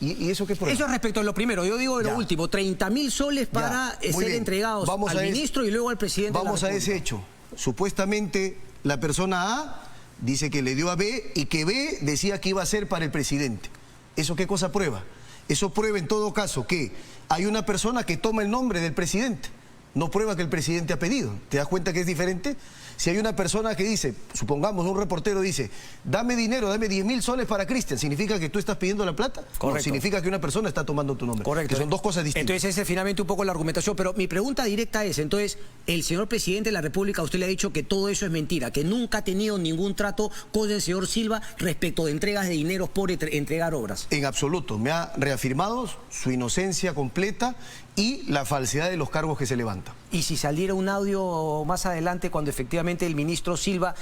¿Y eso qué prueba? Eso respecto a lo primero. Yo digo lo último, 30.000 soles para ser entregados al ministro y luego al presidente de la República. Vamos a ese hecho. Supuestamente la persona A dice que le dio a B y que B decía que iba a ser para el presidente. ¿Eso qué cosa prueba? Eso prueba en todo caso que hay una persona que toma el nombre del presidente. No prueba que el presidente ha pedido. ¿Te das cuenta que es diferente? Si hay una persona que dice, supongamos un reportero dice, dame dinero, dame 10.000 soles para Cristian, ¿significa que tú estás pidiendo la plata? Correcto. No, significa que una persona está tomando tu nombre. Correcto. Que son dos cosas distintas. Entonces esa es finalmente un poco la argumentación, pero mi pregunta directa es, entonces, el señor presidente de la República, usted le ha dicho que todo eso es mentira, que nunca ha tenido ningún trato con el señor Silva respecto de entregas de dineros por entregar obras. En absoluto, me ha reafirmado su inocencia completa y la falsedad de los cargos que se levantan. Y si saliera un audio más adelante cuando efectivamente el ministro Silva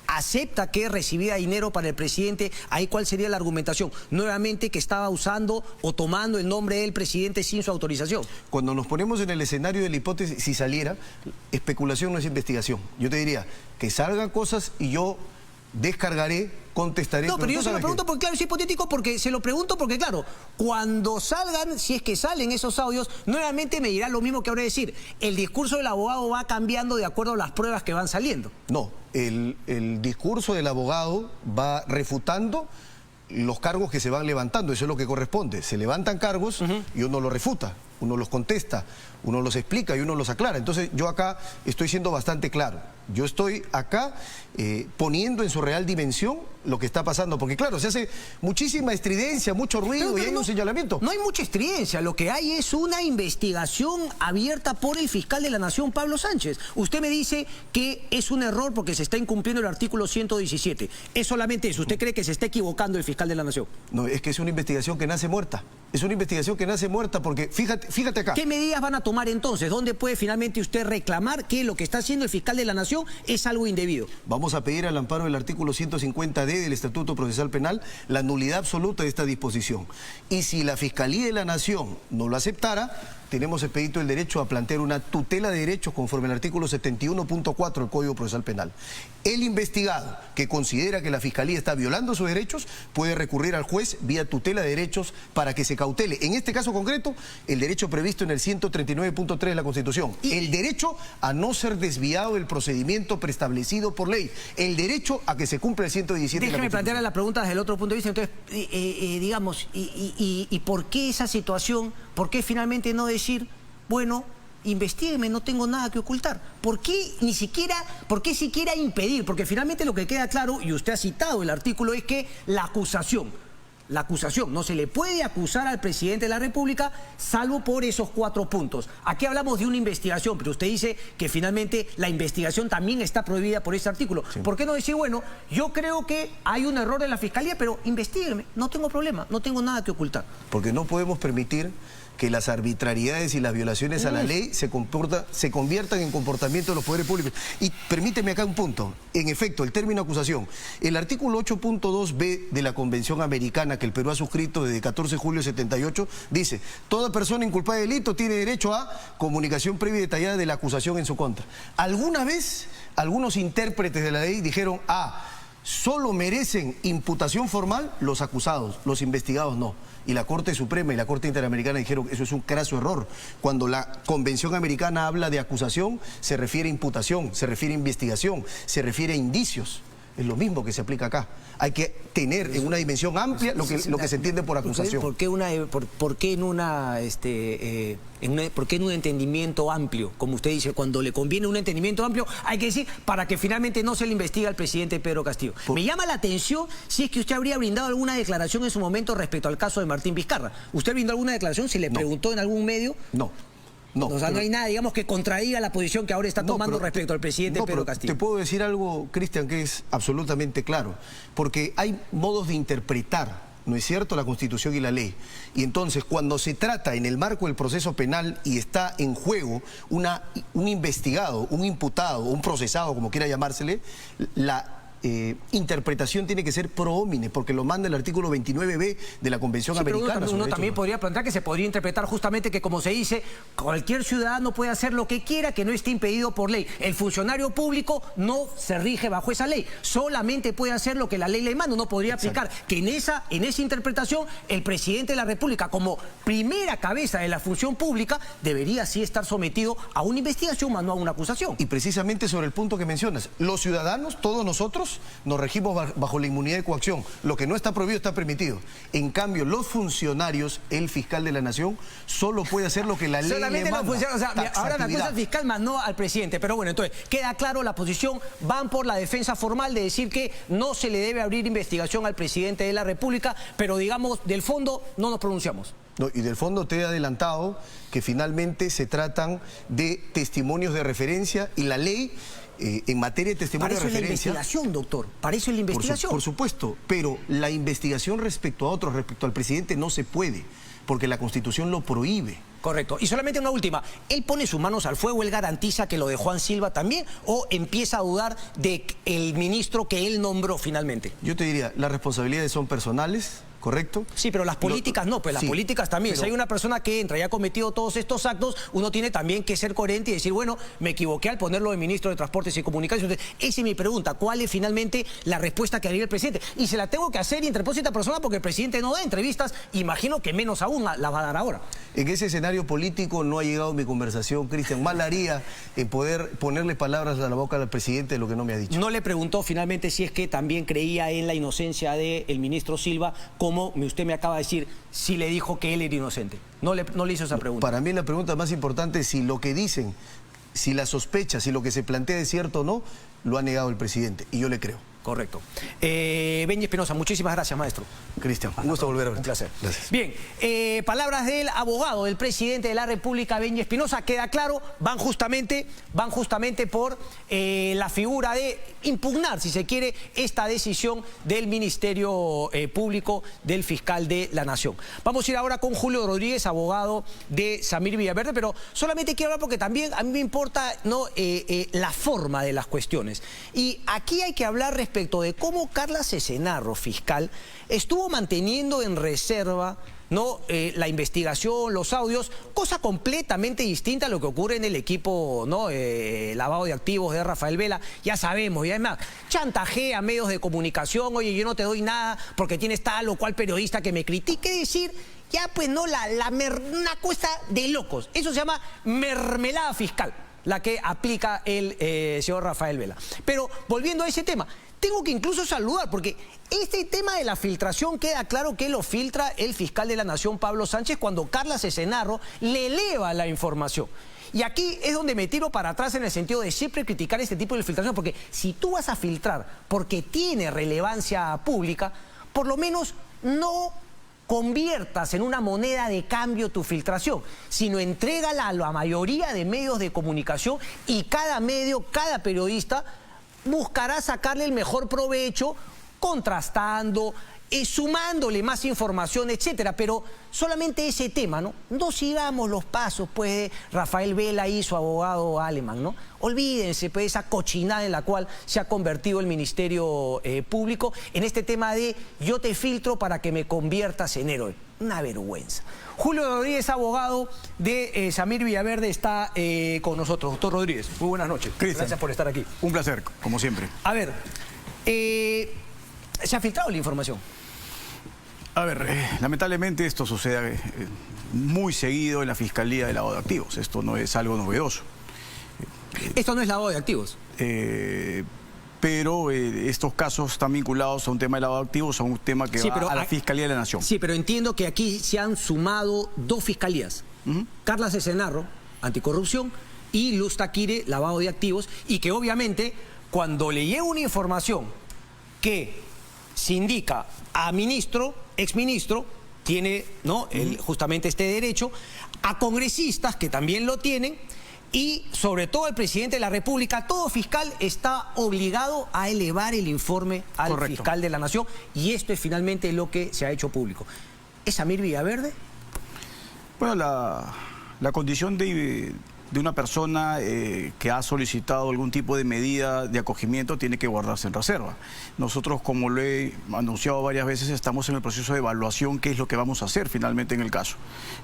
acepta que recibía dinero para el presidente, ahí ¿cuál sería la argumentación? Nuevamente que estaba usando o tomando el nombre del presidente sin su autorización. Cuando nos ponemos en el escenario de la hipótesis, si saliera, especulación no es investigación. Yo te diría que salgan cosas y yo descargaré, contestaré. No, pero yo se lo pregunto porque, claro, es hipotético porque se lo pregunto porque, claro, cuando salgan, si es que salen esos audios, nuevamente me dirá lo mismo que ahora decir. El discurso del abogado va cambiando de acuerdo a las pruebas que van saliendo. No, el discurso del abogado va refutando los cargos que se van levantando. Eso es lo que corresponde. Se levantan cargos y uno los refuta, uno los contesta, uno los explica y uno los aclara. Entonces yo acá estoy siendo bastante claro. Yo estoy acá poniendo en su real dimensión lo que está pasando. Porque claro, se hace muchísima estridencia, mucho ruido y hay un señalamiento. No hay mucha estridencia. Lo que hay es una investigación abierta por el fiscal de la Nación, Pablo Sánchez. Usted me dice que es un error porque se está incumpliendo el artículo 117. Es solamente eso. ¿Usted cree que se está equivocando el fiscal de la Nación? No, es que es una investigación que nace muerta. Es una investigación que nace muerta porque, fíjate acá. ¿Qué medidas van a tomar entonces? ¿Dónde puede finalmente usted reclamar que lo que está haciendo el fiscal de la Nación es algo indebido? Vamos a pedir al amparo del artículo 150D del Estatuto Procesal Penal la nulidad absoluta de esta disposición. Y si la Fiscalía de la Nación no lo aceptara, tenemos expedito el derecho a plantear una tutela de derechos conforme al artículo 71.4 del Código Procesal Penal. El investigado que considera que la Fiscalía está violando sus derechos puede recurrir al juez vía tutela de derechos para que se cautele. En este caso concreto, el derecho previsto en el 139.3 de la Constitución. El derecho a no ser desviado del procedimiento preestablecido por ley. El derecho a que se cumpla el 117 de la Constitución. Déjeme plantearle la pregunta desde el otro punto de vista. Entonces, digamos, ¿y por qué esa situación? ¿Por qué finalmente no decir, bueno, investígueme, no tengo nada que ocultar? ¿Por qué siquiera impedir? Porque finalmente lo que queda claro, y usted ha citado el artículo, es que la acusación la acusación. No se le puede acusar al presidente de la República salvo por esos 4 puntos. Aquí hablamos de una investigación, pero usted dice que finalmente la investigación también está prohibida por ese artículo. Sí. ¿Por qué no decir, bueno, yo creo que hay un error en la Fiscalía, pero investíguenme, no tengo problema, no tengo nada que ocultar? Porque no podemos permitir que las arbitrariedades y las violaciones a la ley se conviertan en comportamiento de los poderes públicos. Y permíteme acá un punto. En efecto, el término acusación. El artículo 8.2b de la Convención Americana que el Perú ha suscrito desde 14 de julio de 78 dice: toda persona inculpada de delito tiene derecho a comunicación previa y detallada de la acusación en su contra. ¿Alguna vez algunos intérpretes de la ley dijeron, solo merecen imputación formal los acusados, los investigados no? Y la Corte Suprema y la Corte Interamericana dijeron, eso es un craso error. Cuando la Convención Americana habla de acusación, se refiere a imputación, se refiere a investigación, se refiere a indicios. Es lo mismo que se aplica acá. Hay que tener en una dimensión amplia lo que se entiende por acusación. ¿Por qué en un entendimiento amplio? Como usted dice, cuando le conviene un entendimiento amplio, hay que decir, para que finalmente no se le investigue al presidente Pedro Castillo. Me llama la atención si es que usted habría brindado alguna declaración en su momento respecto al caso de Martín Vizcarra. ¿Usted brindó alguna declaración? ¿Se le preguntó en algún medio? No. No, o sea, no hay nada, digamos, que contradiga la posición que ahora está tomando respecto al presidente Pedro Castillo. Te puedo decir algo, Cristian, que es absolutamente claro, porque hay modos de interpretar, ¿no es cierto?, la Constitución y la ley. Y entonces, cuando se trata en el marco del proceso penal y está en juego un investigado, un imputado, un procesado, como quiera llamársele, la interpretación tiene que ser pro homine, porque lo manda el artículo 29b de la Convención Americana. Pero uno también podría plantear que se podría interpretar justamente que, como se dice, cualquier ciudadano puede hacer lo que quiera, que no esté impedido por ley. El funcionario público no se rige bajo esa ley, solamente puede hacer lo que la ley le manda. Uno podría aplicar que en esa interpretación el presidente de la República, como primera cabeza de la función pública, debería sí estar sometido a una investigación, más no a una acusación. Y precisamente sobre el punto que mencionas, los ciudadanos, todos nosotros, nos regimos bajo la inmunidad de coacción. Lo que no está prohibido está permitido. En cambio, los funcionarios, el fiscal de la nación, solo puede hacer lo que la ley le manda. O sea, ahora la acusa al fiscal, más no al presidente. Pero bueno, entonces, queda claro la posición. Van por la defensa formal de decir que no se le debe abrir investigación al presidente de la República, pero digamos, del fondo no nos pronunciamos. No, y del fondo te he adelantado que finalmente se tratan de testimonios de referencia y la ley en materia de testimonio de referencia... Para eso es la investigación, doctor. Para eso es la investigación. Por supuesto, pero la investigación respecto a otros, respecto al presidente, no se puede, porque la Constitución lo prohíbe. Correcto. Y solamente una última. ¿Él pone sus manos al fuego? ¿Él garantiza que lo de Juan Silva también? ¿O empieza a dudar del ministro que él nombró finalmente? Yo te diría, las responsabilidades son personales, ¿correcto? Sí, pero las políticas no, pues las políticas también. Pero... si hay una persona que entra y ha cometido todos estos actos, uno tiene también que ser coherente y decir, bueno, me equivoqué al ponerlo de ministro de Transportes y Comunicaciones. Entonces, esa es mi pregunta. ¿Cuál es finalmente la respuesta que haría el presidente? Y se la tengo que hacer interpósita persona porque el presidente no da entrevistas. Imagino que menos aún la va a dar ahora. En ese escenario político no ha llegado mi conversación, Cristian. Mal haría en poder ponerle palabras a la boca al presidente de lo que no me ha dicho. No le preguntó finalmente si es que también creía en la inocencia del ministro Silva, como usted me acaba de decir, si le dijo que él era inocente. No le hizo esa pregunta. Para mí la pregunta más importante es si lo que dicen, si la sospecha, si lo que se plantea es cierto o no, lo ha negado el presidente. Y yo le creo. Correcto. Benji Espinosa, muchísimas gracias, maestro. Cristian, un gusto volver a verte. Un placer. Gracias. Bien, palabras del abogado del presidente de la República, Benji Espinosa. Queda claro, van justamente por la figura de impugnar, si se quiere, esta decisión del Ministerio Público del Fiscal de la Nación. Vamos a ir ahora con Julio Rodríguez, abogado de Samir Villaverde, pero solamente quiero hablar porque también a mí me importa la forma de las cuestiones. Y aquí hay que hablar respecto de cómo Carla Cesenarro, fiscal, estuvo manteniendo en reserva la investigación, los audios, cosa completamente distinta a lo que ocurre en el equipo lavado de activos de Rafael Vela. Ya sabemos, y además chantajea a medios de comunicación, oye, yo no te doy nada porque tienes tal o cual periodista que me critique, decir, ya pues una cosa de locos. Eso se llama mermelada fiscal, la que aplica el señor Rafael Vela. Pero volviendo a ese tema, tengo que incluso saludar, porque este tema de la filtración queda claro que lo filtra el fiscal de la Nación, Pablo Sánchez, cuando Carla Cesenarro le eleva la información. Y aquí es donde me tiro para atrás en el sentido de siempre criticar este tipo de filtración, porque si tú vas a filtrar porque tiene relevancia pública, por lo menos no conviertas en una moneda de cambio tu filtración, sino entrégala a la mayoría de medios de comunicación y cada medio, cada periodista buscará sacarle el mejor provecho, contrastando, sumándole más información, etcétera. Pero solamente ese tema, ¿no? No sigamos los pasos, pues, de Rafael Vela y su abogado Alemán, ¿no? Olvídense, pues, esa cochinada en la cual se ha convertido el Ministerio Público en este tema de yo te filtro para que me conviertas en héroe. Una vergüenza. Julio Rodríguez, abogado de Samir Villaverde, está con nosotros. Doctor Rodríguez, muy buenas noches. Cristian, gracias por estar aquí. Un placer, como siempre. A ver, ¿se ha filtrado la información? A ver, lamentablemente esto sucede muy seguido en la Fiscalía de Lavado de Activos. Esto no es algo novedoso. Esto no es lavado de activos. Pero estos casos están vinculados a un tema de lavado de activos, a un tema que va a la Fiscalía de la Nación. Sí, pero entiendo que aquí se han sumado dos fiscalías. Carla Cesenarro, anticorrupción, y Luz Taquire, lavado de activos, y que obviamente cuando le llega una información que se indica a ministro, exministro, tiene, ¿no?, justamente este derecho, a congresistas que también lo tienen, y sobre todo el presidente de la República. Todo fiscal está obligado a elevar el informe al fiscal de la Nación, y esto es finalmente lo que se ha hecho público. ¿Es Samir Villaverde? Bueno, la condición de una persona que ha solicitado algún tipo de medida de acogimiento tiene que guardarse en reserva. Nosotros, como lo he anunciado varias veces, estamos en el proceso de evaluación, qué es lo que vamos a hacer finalmente en el caso.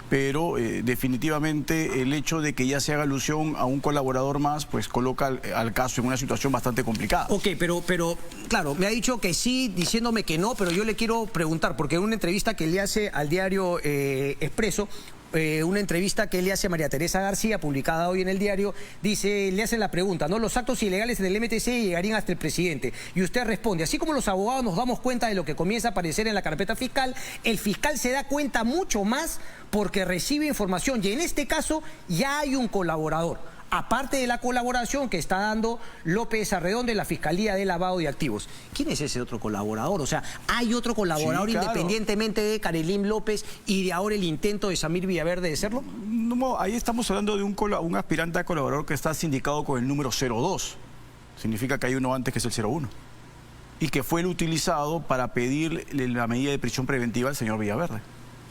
Pero definitivamente el hecho de que ya se haga alusión a un colaborador más, pues coloca al caso en una situación bastante complicada. Ok, pero claro, me ha dicho que sí, diciéndome que no, pero yo le quiero preguntar, porque en una entrevista que le hace al diario Expreso, una entrevista que le hace a María Teresa García, publicada hoy en el diario, dice, le hacen la pregunta, ¿no? Los actos ilegales en el MTC llegarían hasta el presidente. Y usted responde, así como los abogados nos damos cuenta de lo que comienza a aparecer en la carpeta fiscal, el fiscal se da cuenta mucho más porque recibe información. Y en este caso ya hay un colaborador, aparte de la colaboración que está dando López Arredondo en la Fiscalía de Lavado de Activos. ¿Quién es ese otro colaborador? O sea, ¿hay otro colaborador, sí, claro, independientemente de Karelim López y de ahora el intento de Samir Villaverde de serlo? No, ahí estamos hablando de un aspirante a colaborador que está sindicado con el número 02. Significa que hay uno antes que es el 01. Y que fue el utilizado para pedir la medida de prisión preventiva al señor Villaverde.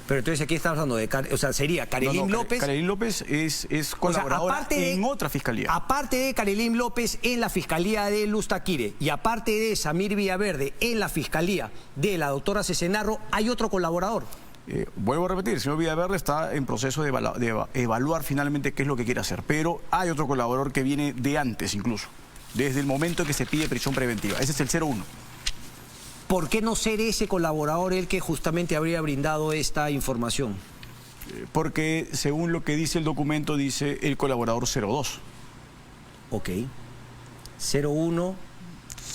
Pero entonces aquí estamos hablando de, o sea, sería Karelim López. Karelim López es colaboradora, o sea, en otra fiscalía. Aparte de Karelim López en la Fiscalía de Luz Taquire y aparte de Samir Villaverde en la Fiscalía de la doctora Cesenarro, ¿hay otro colaborador? Vuelvo a repetir, el señor Villaverde está en proceso de evaluar finalmente qué es lo que quiere hacer. Pero hay otro colaborador que viene de antes incluso, desde el momento en que se pide prisión preventiva. Ese es el 01. ¿Por qué no ser ese colaborador el que justamente habría brindado esta información? Porque según lo que dice el documento, dice el colaborador 02. Ok. 01,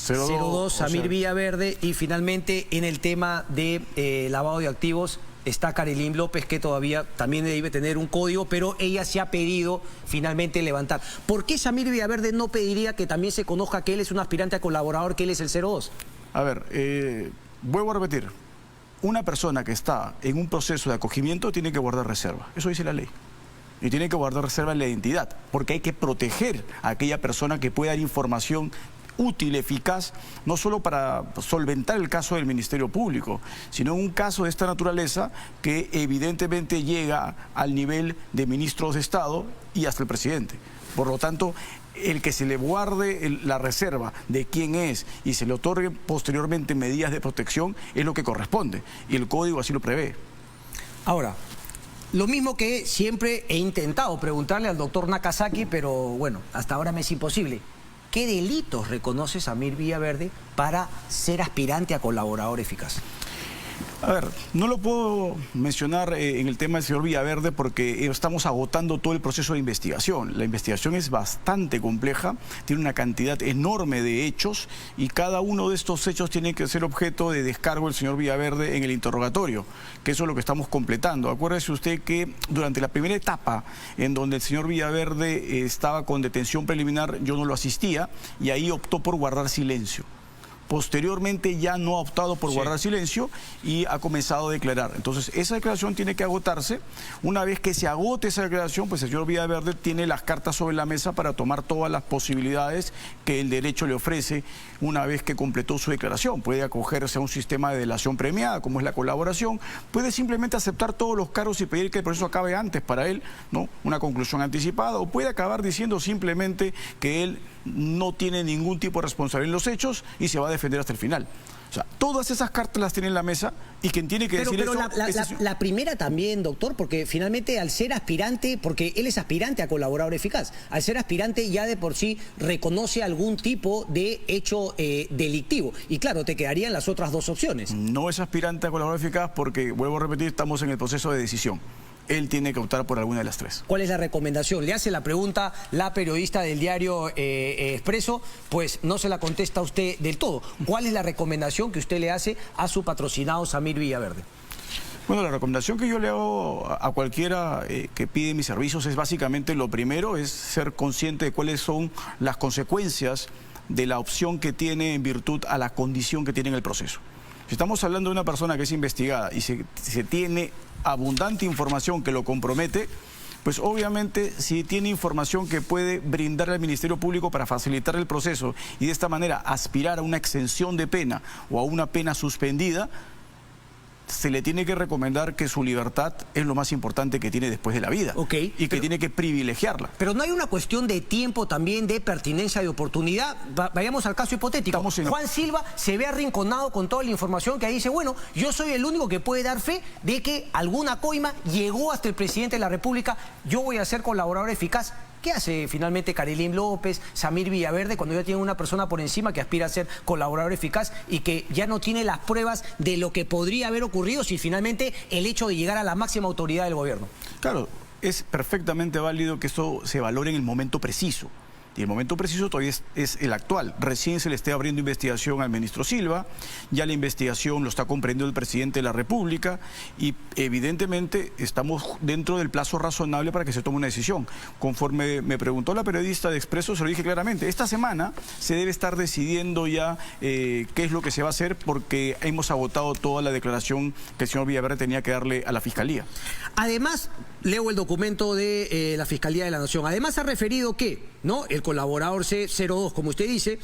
02, Samir Villaverde, y finalmente en el tema de lavado de activos está Karelim López, que todavía también debe tener un código, pero ella se ha pedido finalmente levantar. ¿Por qué Samir Villaverde no pediría que también se conozca que él es un aspirante a colaborador, que él es el 02? A ver, vuelvo a repetir, una persona que está en un proceso de acogimiento tiene que guardar reserva, eso dice la ley. Y tiene que guardar reserva en la identidad, porque hay que proteger a aquella persona que pueda dar información útil, eficaz, no solo para solventar el caso del Ministerio Público, sino en un caso de esta naturaleza que evidentemente llega al nivel de ministros de Estado y hasta el presidente. Por lo tanto, el que se le guarde la reserva de quién es y se le otorgue posteriormente medidas de protección es lo que corresponde, y el código así lo prevé. Ahora, lo mismo que siempre he intentado preguntarle al doctor Nakazaki, pero bueno, hasta ahora me es imposible. ¿Qué delitos reconoce Samir Villaverde para ser aspirante a colaborador eficaz? A ver, no lo puedo mencionar en el tema del señor Villaverde porque estamos agotando todo el proceso de investigación. La investigación es bastante compleja, tiene una cantidad enorme de hechos y cada uno de estos hechos tiene que ser objeto de descargo del señor Villaverde en el interrogatorio, que eso es lo que estamos completando. Acuérdese usted que durante la primera etapa en donde el señor Villaverde estaba con detención preliminar, yo no lo asistía y ahí optó por guardar silencio. Posteriormente ya no ha optado por guardar silencio y ha comenzado a declarar. Entonces esa declaración tiene que agotarse. Una vez que se agote esa declaración, pues el señor Villaverde tiene las cartas sobre la mesa para tomar todas las posibilidades que el derecho le ofrece una vez que completó su declaración. Puede acogerse a un sistema de delación premiada, como es la colaboración. Puede simplemente aceptar todos los cargos y pedir que el proceso acabe antes para él, ¿no? Una conclusión anticipada. O puede acabar diciendo simplemente que él no tiene ningún tipo de responsabilidad en los hechos y se va a defender hasta el final. O sea, todas esas cartas las tiene en la mesa y quien tiene que decir pero eso... la primera también, doctor, porque finalmente al ser aspirante, porque él es aspirante a colaborador eficaz, al ser aspirante ya de por sí reconoce algún tipo de hecho delictivo. Y claro, te quedarían las otras dos opciones. No es aspirante a colaborador eficaz porque, vuelvo a repetir, estamos en el proceso de decisión. Él tiene que optar por alguna de las tres. ¿Cuál es la recomendación? Le hace la pregunta la periodista del diario Expreso, pues no se la contesta usted del todo. ¿Cuál es la recomendación que usted le hace a su patrocinado Samir Villaverde? Bueno, la recomendación que yo le hago a cualquiera que pide mis servicios es básicamente, lo primero es ser consciente de cuáles son las consecuencias de la opción que tiene en virtud a la condición que tiene en el proceso. Si estamos hablando de una persona que es investigada y se tiene abundante información que lo compromete, pues obviamente si tiene información que puede brindarle al Ministerio Público para facilitar el proceso y de esta manera aspirar a una exención de pena o a una pena suspendida, se le tiene que recomendar que su libertad es lo más importante que tiene después de la vida. Y que tiene que privilegiarla. Pero no hay una cuestión de tiempo también, de pertinencia, de oportunidad. Vayamos al caso hipotético. Juan Silva se ve arrinconado con toda la información que ahí dice, bueno, yo soy el único que puede dar fe de que alguna coima llegó hasta el presidente de la República, yo voy a ser colaborador eficaz. ¿Qué hace finalmente Karelim López, Samir Villaverde, cuando ya tiene una persona por encima que aspira a ser colaborador eficaz y que ya no tiene las pruebas de lo que podría haber ocurrido si finalmente el hecho de llegar a la máxima autoridad del gobierno? Claro, es perfectamente válido que esto se valore en el momento preciso. Y el momento preciso todavía es el actual. Recién se le está abriendo investigación al ministro Silva, ya la investigación lo está comprendiendo el presidente de la República y evidentemente estamos dentro del plazo razonable para que se tome una decisión. Conforme me preguntó la periodista de Expreso, se lo dije claramente, esta semana se debe estar decidiendo ya qué es lo que se va a hacer porque hemos agotado toda la declaración que el señor Villaverde tenía que darle a la Fiscalía. Además, leo el documento de la Fiscalía de la Nación, además ha referido que, ¿no?, el colaborador C02, como usted dice,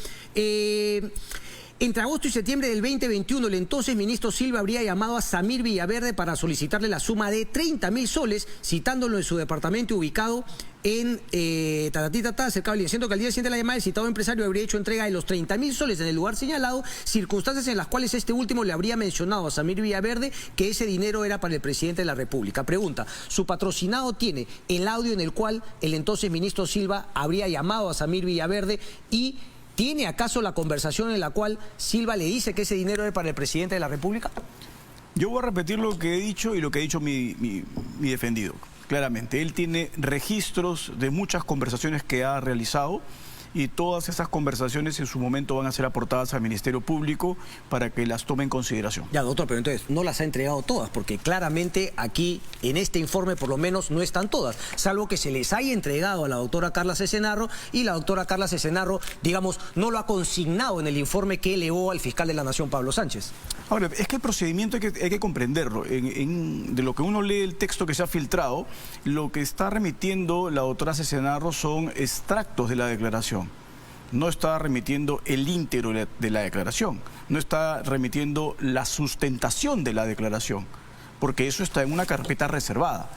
entre agosto y septiembre del 2021, el entonces ministro Silva habría llamado a Samir Villaverde para solicitarle la suma de 30.000 soles, citándolo en su departamento ubicado en cercado diciendo que al día siguiente de la llamada el citado empresario habría hecho entrega de los 30.000 soles en el lugar señalado, circunstancias en las cuales este último le habría mencionado a Samir Villaverde que ese dinero era para el presidente de la República. Pregunta, ¿su patrocinado tiene el audio en el cual el entonces ministro Silva habría llamado a Samir Villaverde y tiene acaso la conversación en la cual Silva le dice que ese dinero era para el presidente de la República? Yo voy a repetir lo que he dicho y lo que ha dicho mi defendido. Claramente, él tiene registros de muchas conversaciones que ha realizado y todas esas conversaciones en su momento van a ser aportadas al Ministerio Público para que las tome en consideración. Ya, doctor, pero entonces no las ha entregado todas, porque claramente aquí en este informe por lo menos no están todas, salvo que se les haya entregado a la doctora Carla Cesenarro y la doctora Carla Cesenarro, digamos, no lo ha consignado en el informe que elevó al fiscal de la Nación, Pablo Sánchez. Ahora, es que el procedimiento hay que comprenderlo. De lo que uno lee el texto que se ha filtrado, lo que está remitiendo la doctora Cesenarro son extractos de la declaración. No está remitiendo el íntegro de la declaración, no está remitiendo la sustentación de la declaración, porque eso está en una carpeta reservada.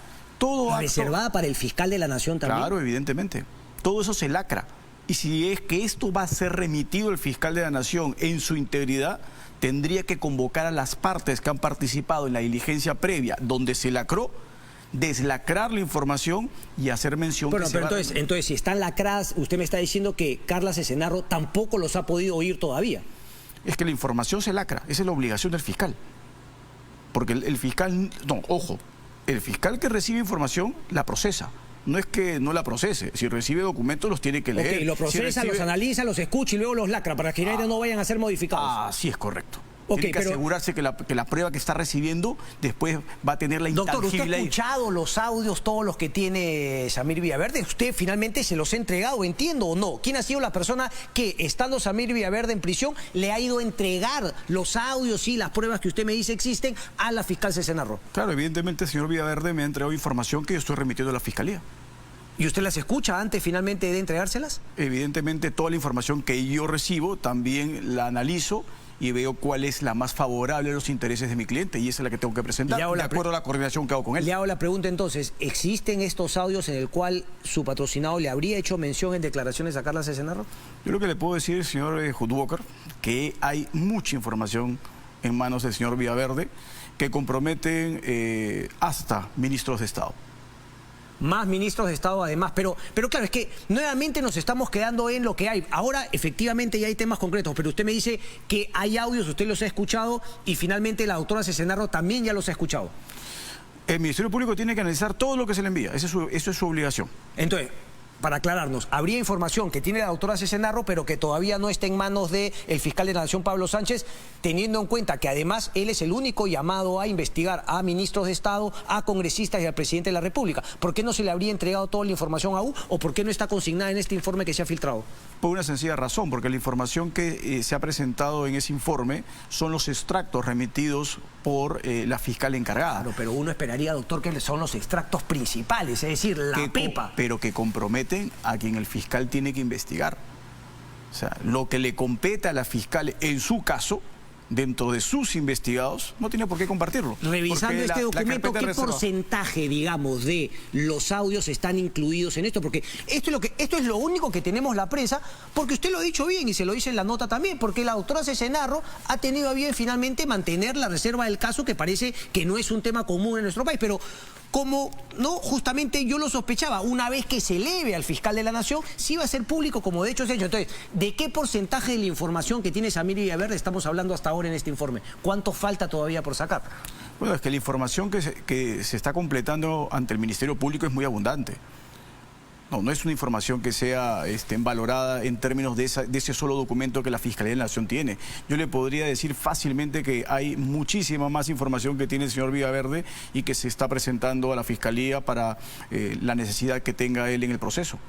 ¿Reservada para el fiscal de la Nación también? Claro, evidentemente. Todo eso se lacra. Y si es que esto va a ser remitido al fiscal de la Nación en su integridad, tendría que convocar a las partes que han participado en la diligencia previa donde se lacró, deslacrar la información y hacer mención. Bueno, pero entonces, si están lacradas, usted me está diciendo que Carla Cesenarro tampoco los ha podido oír todavía. Es que la información se lacra, esa es la obligación del fiscal. Porque el fiscal, no, ojo, el fiscal que recibe información la procesa. No es que no la procese, si recibe documentos los tiene que leer. Ok, lo procesa, los analiza, los escucha y luego los lacra para que no vayan a ser modificados. Así es correcto. Tiene que asegurarse que la prueba que está recibiendo después va a tener la intangibilidad. Doctor, ¿usted ha escuchado los audios, todos los que tiene Samir Villaverde? ¿Usted finalmente se los ha entregado, entiendo o no? ¿Quién ha sido la persona que, estando Samir Villaverde en prisión, le ha ido a entregar los audios y las pruebas que usted me dice existen a la fiscal Cesena Roth? Claro, evidentemente el señor Villaverde me ha entregado información que yo estoy remitiendo a la fiscalía. ¿Y usted las escucha antes finalmente de entregárselas? Evidentemente toda la información que yo recibo también la analizo y veo cuál es la más favorable a los intereses de mi cliente y esa es la que tengo que presentar de acuerdo a la coordinación que hago con él. Le hago la pregunta entonces, ¿existen estos audios en el cual su patrocinado le habría hecho mención en declaraciones a Carla Cesena Roth? Yo lo que le puedo decir, señor Hudwoker, que hay mucha información en manos del señor Villaverde que comprometen hasta ministros de Estado. Más ministros de Estado además, pero claro, es que nuevamente nos estamos quedando en lo que hay. Ahora efectivamente ya hay temas concretos, pero usted me dice que hay audios, usted los ha escuchado y finalmente la doctora Cesena Roth también ya los ha escuchado. El Ministerio Público tiene que analizar todo lo que se le envía, eso es su obligación. Entonces, para aclararnos, habría información que tiene la doctora Cesena Roth, pero que todavía no está en manos del fiscal de la Nación, Pablo Sánchez, teniendo en cuenta que además él es el único llamado a investigar a ministros de Estado, a congresistas y al presidente de la República. ¿Por qué no se le habría entregado toda la información aún o por qué no está consignada en este informe que se ha filtrado? Por una sencilla razón, porque la información que se ha presentado en ese informe son los extractos remitidos por la fiscal encargada. Claro, pero uno esperaría, doctor, que son los extractos principales, es decir, la pepa. Pero que comprometen a quien el fiscal tiene que investigar. O sea, lo que le compete a la fiscal en su caso, dentro de sus investigados, no tiene por qué compartirlo. Revisando este documento, ¿qué porcentaje, digamos, de los audios están incluidos en esto? Porque esto es lo único que tenemos la prensa, porque usted lo ha dicho bien y se lo dice en la nota también, porque la doctora Cesena Roth ha tenido a bien finalmente mantener la reserva del caso, que parece que no es un tema común en nuestro país, pero como no, justamente yo lo sospechaba, una vez que se eleve al fiscal de la Nación, sí va a ser público, como de hecho se ha hecho. Entonces, ¿de qué porcentaje de la información que tiene Samir Villaverde estamos hablando hasta ahora en este informe? ¿Cuánto falta todavía por sacar? Bueno, es que la información que se está completando ante el Ministerio Público es muy abundante. No es una información que sea valorada en términos de ese solo documento que la Fiscalía de la Nación tiene. Yo le podría decir fácilmente que hay muchísima más información que tiene el señor Villaverde y que se está presentando a la Fiscalía para la necesidad que tenga él en el proceso.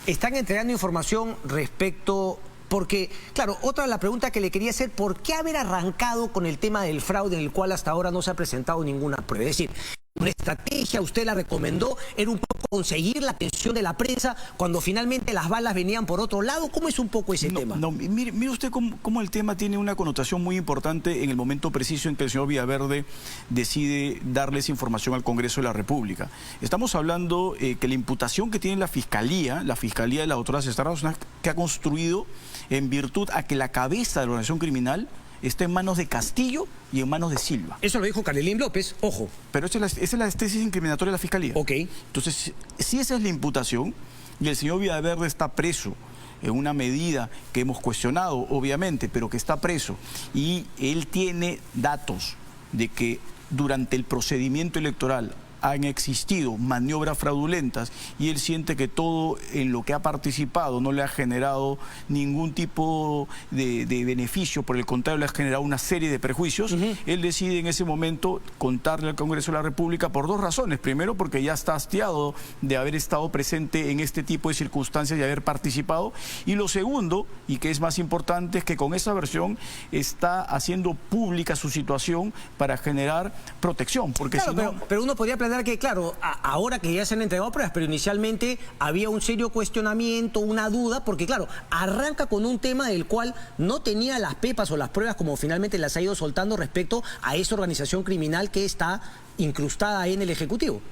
¿Están entregando información respecto...? Porque, claro, otra de la pregunta que le quería hacer, ¿por qué haber arrancado con el tema del fraude en el cual hasta ahora no se ha presentado ninguna prueba? Es decir, una estrategia, usted la recomendó, era un poco conseguir la atención de la prensa cuando finalmente las balas venían por otro lado. ¿Cómo es un poco ese tema? No, mire usted cómo el tema tiene una connotación muy importante en el momento preciso en que el señor Villaverde decide darles información al Congreso de la República. Estamos hablando que la imputación que tiene la Fiscalía de la doctora Cesena Roth, que ha construido en virtud a que la cabeza de la organización criminal está en manos de Castillo y en manos de Silva. Eso lo dijo Carolín López, ojo. Pero esa es la tesis incriminatoria de la Fiscalía. Ok. Entonces, si esa es la imputación y el señor Villaverde está preso en una medida que hemos cuestionado, obviamente, pero que está preso, y él tiene datos de que durante el procedimiento electoral han existido maniobras fraudulentas y él siente que todo en lo que ha participado no le ha generado ningún tipo de beneficio, por el contrario le ha generado una serie de perjuicios, él decide en ese momento contarle al Congreso de la República por dos razones. Primero, porque ya está hastiado de haber estado presente en este tipo de circunstancias y haber participado. Y lo segundo, y que es más importante, es que con esa versión está haciendo pública su situación para generar protección. Porque claro, si no... pero uno podría plantear que, claro, ahora que ya se han entregado pruebas, pero inicialmente había un serio cuestionamiento, una duda, porque claro, arranca con un tema del cual no tenía las pepas o las pruebas como finalmente las ha ido soltando respecto a esa organización criminal que está incrustada en el Ejecutivo.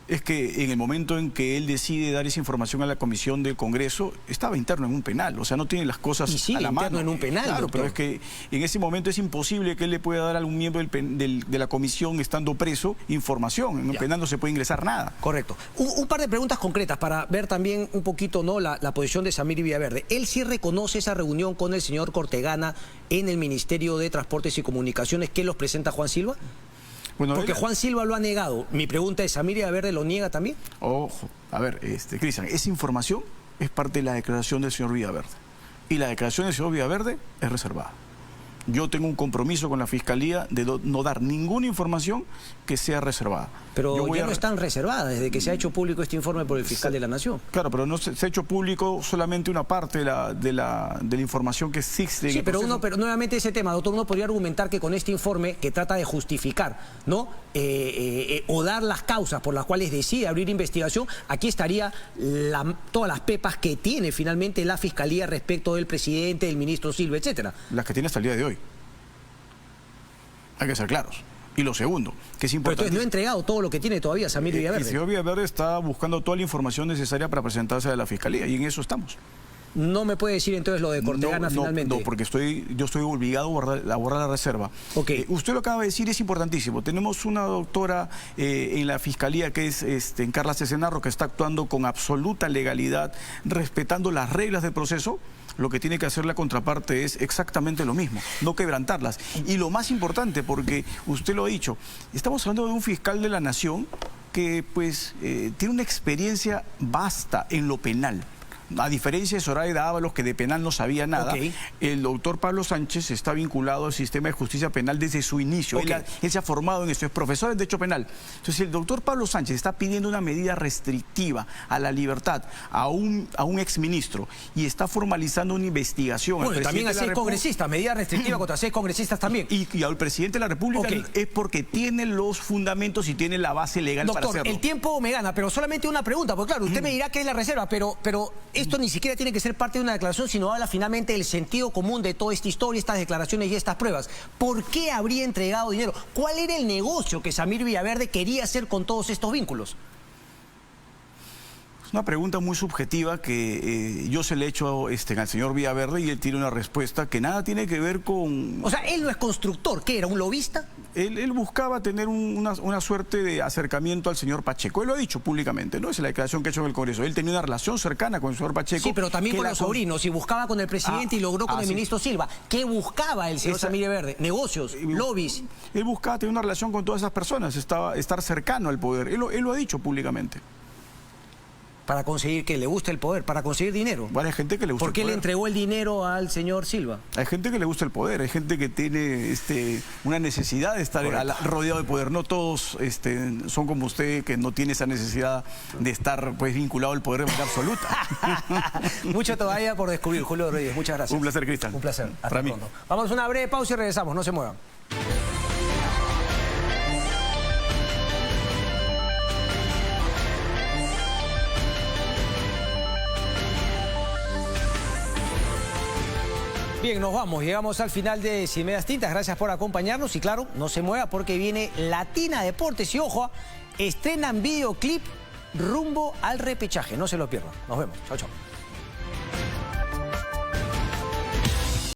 Es que en el momento en que él decide dar esa información a la Comisión del Congreso, estaba interno en un penal, o sea, no tiene las cosas a la mano. Interno en un penal, claro, doctor. pero es que en ese momento es imposible que él le pueda dar a algún miembro de la comisión estando preso información. En un penal no se puede ingresar nada. Correcto. Un par de preguntas concretas para ver también un poquito, ¿no?, la posición de Samir Villaverde. Él sí reconoce esa reunión con el señor Cortegana en el Ministerio de Transportes y Comunicaciones que los presenta Juan Silva. Bueno, porque Juan Silva lo ha negado. Mi pregunta es, ¿Samir Villaverde lo niega también? Ojo, a ver, Cristian, esa información es parte de la declaración del señor Villaverde. Y la declaración del señor Villaverde es reservada. yo tengo un compromiso con la Fiscalía de no dar ninguna información que sea reservada. Pero ya no están reservadas desde que se ha hecho público este informe por el fiscal de la Nación. Claro, pero no se ha hecho público solamente una parte de la información que existe. Sí, pero nuevamente ese tema, doctor, uno podría argumentar que con este informe que trata de justificar, ¿no? O dar las causas por las cuales decide abrir investigación, aquí estaría todas las pepas que tiene finalmente la Fiscalía respecto del presidente, del ministro Silva, etcétera. Las que tiene hasta el día de hoy. Hay que ser claros. Y lo segundo, que es importante... Pero entonces no ha entregado todo lo que tiene todavía Samir Villaverde. El señor Villaverde está buscando toda la información necesaria para presentarse a la Fiscalía, y en eso estamos. No me puede decir entonces lo de Cortegana finalmente. No, porque yo estoy obligado a borrar la reserva. Okay. Usted lo acaba de decir, es importantísimo. Tenemos una doctora en la Fiscalía que es Carla Cesenarro, que está actuando con absoluta legalidad, respetando las reglas del proceso. Lo que tiene que hacer la contraparte es exactamente lo mismo, no quebrantarlas. Y lo más importante, porque usted lo ha dicho, estamos hablando de un fiscal de la Nación que pues tiene una experiencia vasta en lo penal. A diferencia de Zoraida Ábalos, que de penal no sabía nada, Okay. El doctor Pablo Sánchez está vinculado al sistema de justicia penal desde su inicio. Okay. Él se ha formado en esto, es profesor de Derecho Penal. Entonces, el doctor Pablo Sánchez está pidiendo una medida restrictiva a la libertad a un exministro y está formalizando una investigación. Bueno, también a 6 congresistas, medida restrictiva contra 6 congresistas también. Y al presidente de la República Okay. es porque tiene los fundamentos y tiene la base legal para Doctor, hacerlo. el tiempo me gana, pero solamente una pregunta, porque claro, usted me dirá que es la reserva, pero esto ni siquiera tiene que ser parte de una declaración, sino habla finalmente del sentido común de toda esta historia, estas declaraciones y estas pruebas. ¿Por qué habría entregado dinero? ¿Cuál era el negocio que Samir Villaverde quería hacer con todos estos vínculos? Una pregunta muy subjetiva que yo se le he hecho al señor Villaverde y él tiene una respuesta que nada tiene que ver con... O sea, él no es constructor, ¿qué era? ¿Un lobista? Él buscaba tener una suerte de acercamiento al señor Pacheco. Él lo ha dicho públicamente, ¿no? Es la declaración que ha hecho en el Congreso. Él tenía una relación cercana con el señor Pacheco. Sí, pero también con los sobrinos. Y buscaba con el presidente y logró con el ministro Silva. ¿Qué buscaba el señor Samir Villaverde? Negocios, lobbies. Él buscaba tener una relación con todas esas personas, estar cercano al poder. Él lo ha dicho públicamente. Para conseguir que le guste el poder, para conseguir dinero. Bueno, hay gente que le gusta el poder. ¿Por qué le entregó el dinero al señor Silva? Hay gente que le gusta el poder, hay gente que tiene una necesidad de estar rodeado de poder. No todos son como usted, que no tiene esa necesidad de estar pues vinculado al poder de manera absoluta. Mucho todavía por descubrir, Julio Rodríguez. Muchas gracias. Un placer, Cristian. Un placer. Hasta Para pronto. mí. Vamos a una breve pausa y regresamos. No se muevan. Bien, nos vamos. Llegamos al final de Sin Medias Tintas. Gracias por acompañarnos. Y claro, no se mueva porque viene Latina Deportes. Y ojo, estrenan videoclip rumbo al repechaje. No se lo pierdan. Nos vemos. Chao, chao.